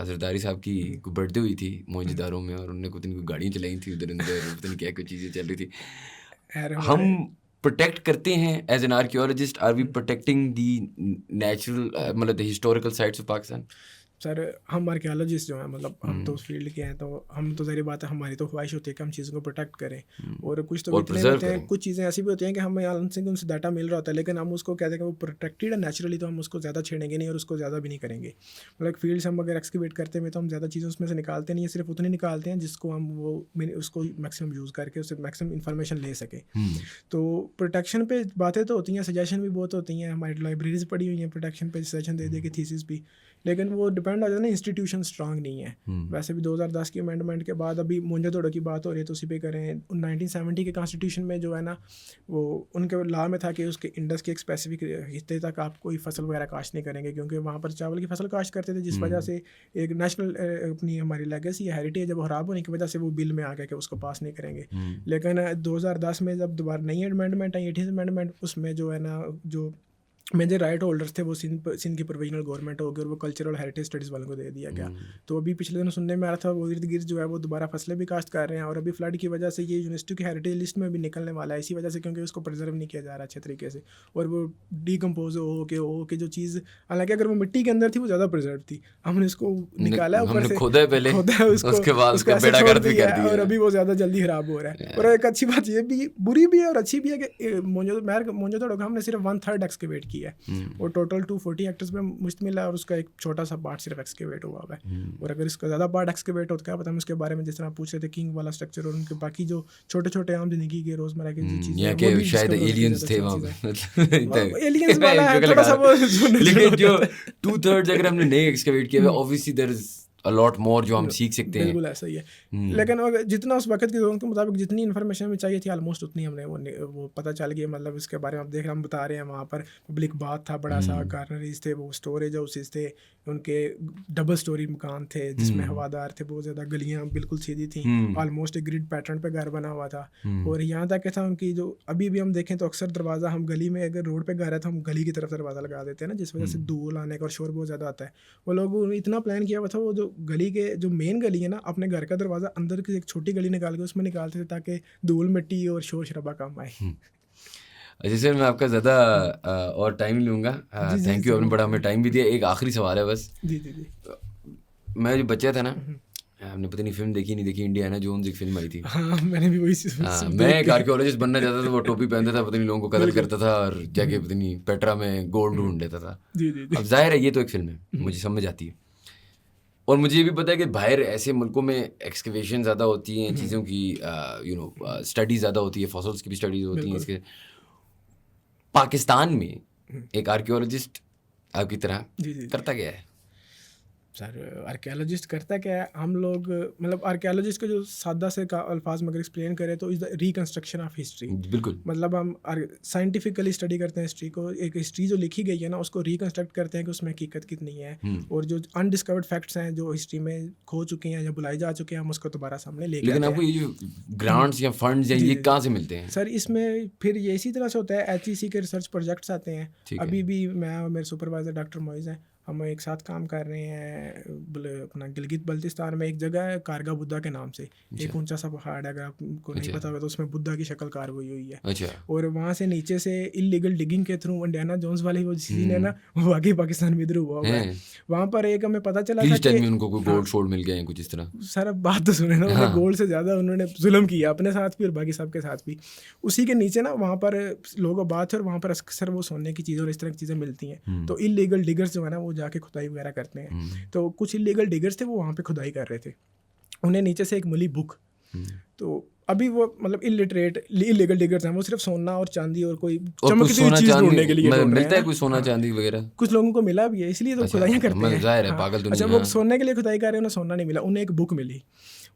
जरदारी साहब की कोई बर्थडे हुई थी मोइंजदारों में, और उन्होंने कुछ दिन गाड़ियाँ चलाई थी उधर अंदर, पता नहीं क्या कुछ चीज़ें चल रही थी। हम प्रोटेक्ट करते हैं as an archaeologist, are we protecting the natural मतलब the historical sites of Pakistan? Sir हम आर्कियोलॉजिस्ट जो हैं, मतलब हम तो उस फील्ड के हैं, तो हम तो ज़ाहिर बात है हमारी तो ख्वाहिश होती है कि हम चीज़ों को प्रोटेक्ट करें, और कुछ तो इतने होते हैं, कुछ चीज़ें ऐसी भी होती हैं कि हमें उनसे डाटा मिल रहा होता है, लेकिन हम उसको कहते हैं कि वो प्रोटेक्टेड है नेचुरली, तो हम उसको ज़्यादा छेड़ेंगे नहीं और उसको ज़्यादा भी नहीं करेंगे। मतलब फील्ड से हम अगर एक्सकवेट करते हैं तो हम ज़्यादा चीज़ें उसमें से निकालते नहीं है, सिर्फ उतनी निकालते हैं जिसको हम वो उसको मैक्सिमम यूज़ करके उससे मैक्सिमम इन्फॉर्मेशन ले सकें। तो प्रोटेक्शन पे बातें तो होती हैं, सजेशन भी बहुत होती हैं, हमारी लाइब्रेरीज पड़ी हुई हैं प्रोटेक्शन पे, सजेशन दे दे के थीसिस भी, लेकिन वो डिपेंड हो जाता है ना, इंस्टीट्यूशन स्ट्रांग नहीं है। वैसे भी 2010 की अमेंडमेंट के बाद अभी मोइंजोदड़ो की बात हो रही है तो उसी पे करें। 1970 के कॉन्स्टिट्यूशन में जो है ना, वो उनके लॉ में था कि उसके इंडस के एक स्पेसिफिक हिस्से तक आप कोई फसल वगैरह काश्त नहीं करेंगे, क्योंकि वहाँ पर चावल की फसल काश्त करते थे, जिस वजह से एक नेशनल अपनी हमारी लेगेसी या हेरिटेज है वो ख़राब होने की वजह से वो बिल में आ गया कि उसको पास नहीं करेंगे। लेकिन 2010 में जब दोबारा नई अमेंडमेंट आई, 18th अमेंडमेंट, उसमें जो है ना, जो मेजर राइट होल्डर्स थे वो सिंध की प्रोविजनल गवर्नमेंट हो गई और वो कल्चरल हेरिटेज स्टडीज़ वालों को दे दिया गया। तो अभी पिछले दिनों सुनने में आ रहा था वो इर्द गिर्द जो है वो दोबारा फसलें भी काश्त कर रहे हैं, और अभी फ्लड की वजह से ये यूनेस्को की हेरिटेज लिस्ट में भी निकलने वाला है, इसी वजह से, क्योंकि उसको प्रिजर्व नहीं किया जा रहा अच्छे तरीके से, और वो डीकम्पोज हो के जो चीज़, हालांकि अगर वो मिट्टी के अंदर थी वो ज़्यादा प्रिजर्व थी, हमने उसको निकाला ऊपर से, खोदा है उसको छोड़ दिया और अभी वो ज़्यादा जल्दी ख़राब हो रहा है। और एक अच्छी बात ये भी, बुरी भी है और अच्छी भी है, कि मोइंजोदड़ो का हमने सिर्फ 1/3 एक्सकेवेट किया है, और टोटल 240 हेक्टर्स में मुश्तमिल है, और उसका एक छोटा सा पार्ट सिर्फ एक्सकेवेट हुआ है। और अगर इसका ज़्यादा पार्ट एक्सकेवेट होता है, पता हम उसके बारे में जिस तरह पूछ रहे थे किंग वाला स्ट्रक्चर और उनके बाकी जो छोटे छोटे आम जिंदगी के रोज़मर्रा की जो चीज़ें, या कि शायद एलियंस थे वहाँ पे, एलियंस वाला है थोड़ा सा वो, लेकिन जो 2/3 अगर हमने नहीं एक्सकेवेट किया, obviously there is a lot more जो हम सीख सकते हैं। बिल्कुल ऐसा ही है। लेकिन अगर जितना उस वक्त की ज़रूरत के मुताबिक जितनी इन्फॉर्मेशन हमें चाहिए थी ऑलमोस्ट उतनी हमने वो पता चल गई। मतलब इसके बारे में आप देख रहे, हम बता रहे हैं, वहाँ पर पब्लिक बाथ था, बड़ा सा गार्नरीज थे, वो स्टोरेज हाउसेज थे, उनके डबल स्टोरी मकान थे जिसमें हवादार थे, बहुत ज़्यादा गलियाँ बिल्कुल सीधी थी, ऑलमोस्ट एक ग्रिड पैटर्न पे घर बना हुआ था। और यहाँ तक था उनकी जो अभी भी हम देखें तो अक्सर दरवाज़ा, हम गली में अगर रोड पे घर है तो हम गली की तरफ दरवाज़ा लगा देते हैं ना, जिस वजह से धूल आने का और शोर बहुत ज़्यादा आता है। वो लोगों ने इतना प्लान किया हुआ था, वो जो गली के जो मेन गली है ना, अपने घर का दरवाज़ा अंदर की एक छोटी गली निकाल के उसमें निकालते थे ताकि धूल मिट्टी और शोर शराबा कम आए। अच्छा सर, मैं आपका ज़्यादा और टाइम लूँगा, थैंक यू, आपने बड़ा हमें टाइम भी दिया। एक आखिरी सवाल है बस। जी। मैं जो बच्चा था ना, आपने पता नहीं फिल्म देखी नहीं देखी, इंडियाना जोन्स एक फिल्म आई थी। हाँ, मैंने भी वही मैं एक आर्कियोलॉजिस्ट बनना चाहता था, वो टोपी पहनता था, पता नहीं लोगों को कत्ल करता था और जाके पता नहीं पेट्रा में गोल्ड ढूंढ लेता था। अब जाहिर है ये तो एक फिल्म है, मुझे समझ आती है, और मुझे ये भी पता है कि बाहर ऐसे मुल्कों में एक्सकवेशन ज़्यादा होती हैं, चीज़ों की स्टडी ज़्यादा होती है, फॉसिल्स की भी स्टडीज होती हैं। इसके पाकिस्तान में एक आर्कियोलॉजिस्ट आपकी तरह करता क्या है? सर आर्कियोलॉजिस्ट करता क्या है, हम लोग मतलब आर्कियोलॉजिस्ट को जो सादा से अल्फाज में अगर एक्सप्लेन करें तो is the reconstruction of history. बिल्कुल, मतलब हम साइंटिफिकली स्टडी करते हैं हिस्ट्री को, एक हिस्ट्री जो लिखी गई है ना उसको रिकन्स्ट्रक्ट करते हैं कि उसमें हकीकत कितनी है, और जो अनडिस्कवर्ड फैक्ट्स हैं जो हिस्ट्री में खो चुके हैं या बुलाई जा चुके हैं, हम उसको दोबारा सामने लेके आते हैं। लेकिन आपको ये जो ग्रांट्स या फंड्स या ये कहाँ से मिलते हैं? सर इसमें फिर ये इसी तरह से होता है, HEC के रिसर्च प्रोजेक्ट्स आते हैं। अभी भी मैं और मेरे सुपरवाइजर डॉक्टर मोइज़ हैं, हम एक साथ काम कर रहे हैं अपना गिलगित बल्तिस्तान में एक जगह है कारगा बुद्धा के नाम से, एक ऊंचा सा पहाड़ है, अगर आपको नहीं पता होगा तो उसमें बुद्धा की शक्ल कार हुई हुई है। और वहाँ से नीचे से इलीगल डिगिंग के थ्रू इंडियाना जोन्स वाली वो सीन है ना, वो आगे पाकिस्तान में इधर हुआ है। वहाँ पर एक हमें पता चला था कि उनको कोई गोल्ड शोल्ड मिल गए हैं कुछ इस तरह। सर अब बात तो सुने ना, उन्होंने गोल्ड से ज़्यादा उन्होंने जुल्म किया अपने साथ भी और बाकी सबके साथ भी। उसी के नीचे ना वहाँ पर लोगों बात है, और वहाँ पर अक्सर वो सोने की चीज़ें और इस तरह की चीज़ें मिलती हैं। तो इलीगल डिगर्स जो है ना वो जाके खुदाई वगैरह करते हैं। तो कुछ इलीगल डिगर्स थे वो वहाँ पे खुदाई कर रहे थे, उन्हें नीचे से एक मिली बुक। तो अभी वो मतलब इलिटरेट इलीगल डिगर्स हैं, वो सिर्फ सोना और चांदी और कोई चमकती हुई चीज ढूंढने के लिए मिलता है, कोई सोना चांदी वगैरह कुछ लोगों को मिला भी है, इसलिए तो खुदाइयाँ करते हैं। जाहिर है पागल दुनिया। अच्छा, वो सोने के लिए खुदाई कर रहे हैं, उन्हें सोना नहीं मिला, उन्हें एक बुक मिली।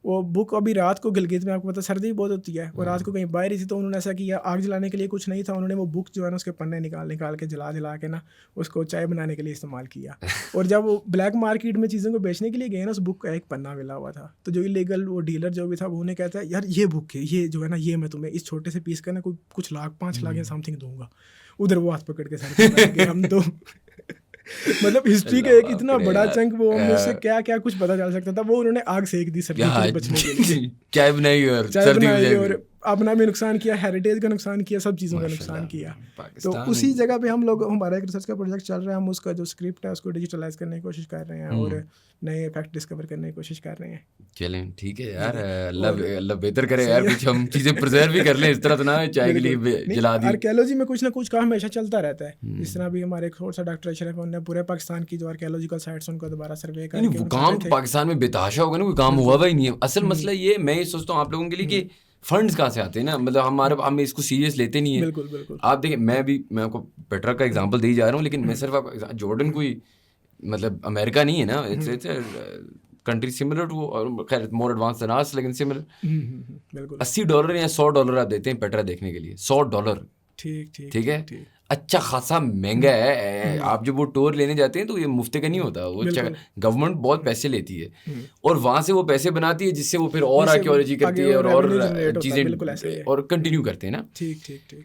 वो बुक अभी रात को गिलगित में आपको पता सर्दी बहुत होती है, और रात को कहीं बाहर ही थी, तो उन्होंने ऐसा किया, आग जलाने के लिए कुछ नहीं था, उन्होंने वो बुक जो है ना उसके पन्ने निकाल के जला के ना उसको चाय बनाने के लिए इस्तेमाल किया। और जब वो ब्लैक मार्केट में चीज़ों को बेचने के लिए गए ना, उस बुक का एक पन्ना मिला हुआ था, तो जो इलीगल वो डीलर जो भी था वो उन्हें कहता है यार ये बुक है, ये जो है ना ये मैं तुम्हें इस छोटे से पीस का ना कुछ लाख 5 लाख या समथिंग दूंगा। उधर वो हाथ पकड़ के सर पे बैठ गए हम तो मतलब हिस्ट्री का एक इतना बड़ा चंक, वो हमें उससे क्या क्या कुछ पता चल सकता था, वो उन्होंने आग सेक दी सर्दी से बचने के लिए। चाय बनाई और सर्दी और अपना भी नुकसान किया, हेरिटेज का नुकसान किया, सब चीज़ों का नुकसान किया। तो उसी जगह पे हम लोग, हमारा एक रिसर्च का प्रोजेक्ट चल रहा है, हम उसका जो स्क्रिप्ट है उसको डिजिटलाइज करने की कोशिश कर रहे हैं और नए फैक्ट डिस्कवर करने की कोशिश कर रहे हैं। चलें ठीक है यार, अल्लाह बेहतर करे यार, कुछ हम चीज़ें प्रिजर्व भी कर लें, इस तरह तो ना चाय के लिए जला दी। आर्कियोलॉजी में कुछ ना कुछ काम हमेशा चलता रहता है। जिस तरह भी हमारे एक और सा डॉक्टर अशरफ, उन्होंने पूरे पाकिस्तान की जो आर्कियोलॉजिकल साइट्स उनको दोबारा सर्वे करके, वो काम तो पाकिस्तान में बेतहाशा होगा ना, कोई काम हुआ ही नहीं है। असल मसला ये मैं सोचता हूँ आप लोगों के लिए कि फंड्स कहाँ से आते हैं ना, मतलब हम इसको सीरियस लेते नहीं है। बिल्कुल बिल्कुल। आप देखिए, मैं आपको पेट्रा का एग्जांपल दे ही जा रहा हूँ, लेकिन मैं सिर्फ आपको, जॉर्डन कोई मतलब अमेरिका नहीं है ना, इट्स कंट्री सिमिलर टू, खैर मोर एडवांस देन अस, लेकिन सिमिलर। बिल्कुल। $80 या $100 आप देते हैं पेट्रा देखने के लिए, $100। ठीक है, अच्छा खासा महंगा है। आप जब वो टूर लेने जाते हैं तो ये मुफ्त का नहीं होता, वो गवर्नमेंट बहुत पैसे लेती है और वहां से वो पैसे बनाती है, जिससे वो फिर और आर्कियोलॉजी करती है और चीजें और कंटिन्यू करते हैं ना। ठीक।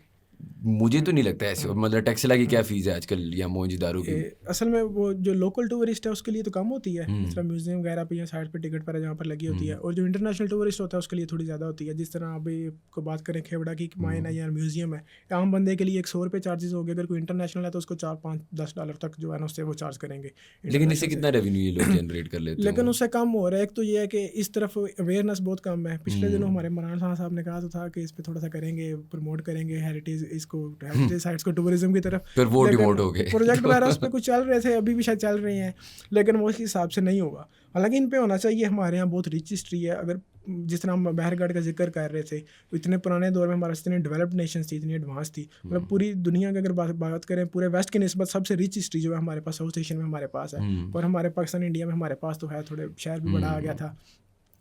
मुझे तो नहीं लगता ऐसे, मतलब टेक्सला की क्या फीस है आजकल या मोइंजदारो की? असल में वो जो लोकल टूरिस्ट है उसके लिए तो कम होती है, जिस तरह म्यूजियम वगैरह पे या साइड पे टिकट पर जहाँ पर लगी होती है, और जो इंटरनेशनल टूरिस्ट होता है उसके लिए थोड़ी ज़्यादा होती है। जिस तरह अभी को बात करें खेवड़ा की माइन है या म्यूजियम है, आम बंदे के लिए एक $100 चार्जेस हो गए, अगर कोई इंटरनेशनल है तो उसको $4-5-10 तक जो है ना उससे वो चार्ज करेंगे। लेकिन इससे कितना रेवेन्यू ये लोग जनरेट कर लेते हैं? लेकिन उससे कम हो रहा है। एक तो ये है कि इस तरफ अवेयरनेस बहुत कम है। पिछले दिनों हमारे मराना साहब ने कहा तो था कि इस पर थोड़ा सा करेंगे, प्रमोट करेंगे हेरिटेज, इसको हेरिटेज साइट्स को, टूरिज्म की तरफ। फिर वो डिमोट हो गए। प्रोजेक्ट वगैरह उस पर कुछ चल रहे थे, अभी भी शायद चल रहे हैं, लेकिन वो इस हिसाब से नहीं होगा। हालांकि इन पे होना चाहिए। हमारे यहाँ बहुत रिच हिस्ट्री है। अगर जिस तरह हम मेहरगढ़ का जिक्र कर रहे थे, इतने पुराने दौर में हमारा इतनी डेवलप्ड नेशन थी, इतनी एडवांस थी, मतलब पूरी दुनिया की अगर बात करें, पूरे वेस्ट की निस्बत सबसे रिच हिस्ट्री जो है हमारे पास साउथ एशियन में हमारे पास है। और हमारे पाकिस्तान इंडिया में हमारे पास तो है, थोड़े शहर भी बड़ा आ गया था।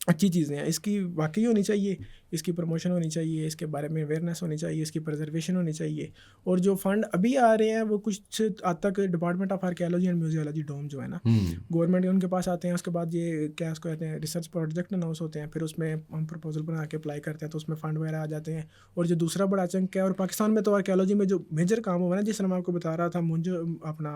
अच्छी चीज़ें हैं, इसकी वाकई होनी चाहिए, इसकी प्रमोशन होनी चाहिए, इसके बारे में अवेयरनेस होनी चाहिए, इसकी प्रिजर्वेशन होनी चाहिए। और जो फंड अभी आ रहे हैं वो कुछ आज तक department of archaeology and museology डोम जो है ना, गवर्नमेंट उनके पास आते हैं। उसके बाद ये क्या उसको कहते हैं, रिसर्च प्रोजेक्ट अनाउंस होते हैं, फिर उसमें हम प्रपोजल बना के अप्लाई करते हैं तो उसमें फ़ंड वगैरह आ जाते हैं। और जो दूसरा बड़ा चंक है, और पाकिस्तान में तो आर्कियोलॉजी में जो मेजर काम हुआ ना, जिस तरह मैं आपको बता रहा था, मुझे अपना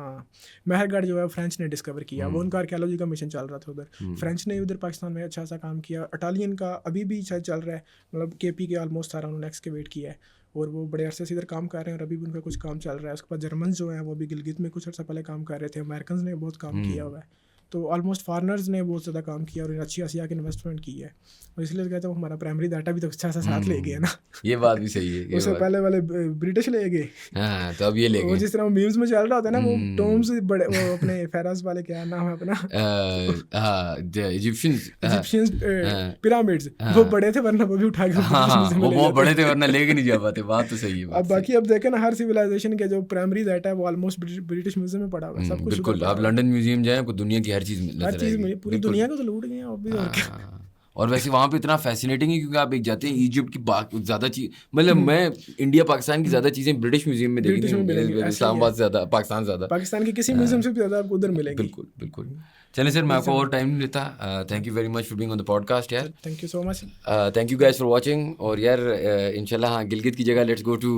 मेहरगढ़ जो है फ्रेंच ने डिस्कवर किया, वो उनका आर्कियोलॉजी का मिशन चल रहा था उधर। फ्रेंच ने उधर पाकिस्तान में अच्छा सा काम किया। इटालियन का अभी भी शायद चल रहा है, मतलब KP के ऑलमोस्ट सारा उन्होंने एक्सकेवेट किया है और वो बड़े अरसे से इधर काम कर रहे हैं और अभी भी उनका कुछ काम चल रहा है। उसके बाद जर्मन जो हैं वो भी गिलगित में कुछ अर्सा पहले काम कर रहे थे। अमेरिकन ने बहुत काम किया हुआ है। तो ऑलमोस्ट फॉरनर्स ने बहुत ज़्यादा काम किया और अच्छी आसिया की इन्वेस्टमेंट की है। और इसलिए कहते हैं हमारा प्राइमरी डाटा भी तो अच्छा सा साथ ले गया ना। ये बात भी सही है। उससे पहले वाले ब्रिटिश ले गए, तो अब ये ले गए। जिस तरह मीम्स में चल रहा होता है ना, वो टॉम्स बड़े, वो अपने फेराज वाले क्या नाम है अपना, इजिप्शियंस पिरामिड्स, वो बड़े थे वरना वो भी उठा के वो बड़े थे वरना लेके नहीं जा पाते। बात तो सही है। अब बाकी अब देखें ना, हर सिविलाइजेशन के जो प्राइमरी डाटा है वो ऑलमोस्ट ब्रिटिश म्यूजियम में पड़ा हुआ है, सब कुछ। बिल्कुल, आप लंदन म्यूजियम जाएं, आपको दुनिया की हर चीज़ मिली, पूरी दुनिया को तो लूट गए अब भी। और वैसे वहाँ पे इतना फैसिनेटिंग है क्योंकि आप एक जाते हैं इजिप्ट की ज़्यादा चीज़, मतलब मैं इंडिया पाकिस्तान की ज़्यादा चीज़ें ब्रिटिश म्यूजियम में देखी थी, इस्लामाबाद से ज़्यादा, पाकिस्तान ज़्यादा, पाकिस्तान की किसी म्यूजियम से भी ज़्यादा आपको उधर मिलेगी। बिल्कुल बिल्कुल। चलें सर, मैं आपको और टाइम नहीं लेता। Thank you very much for being on the podcast यार। Thank you so much. Thank you guys for watching. और यार इंशाल्लाह हाँ, गिलगित की जगह let's go to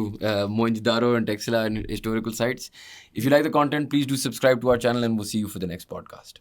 Mohenjodaro and Taxila and historical sites. If you like the content, please do subscribe to our channel and we'll see you for the next podcast.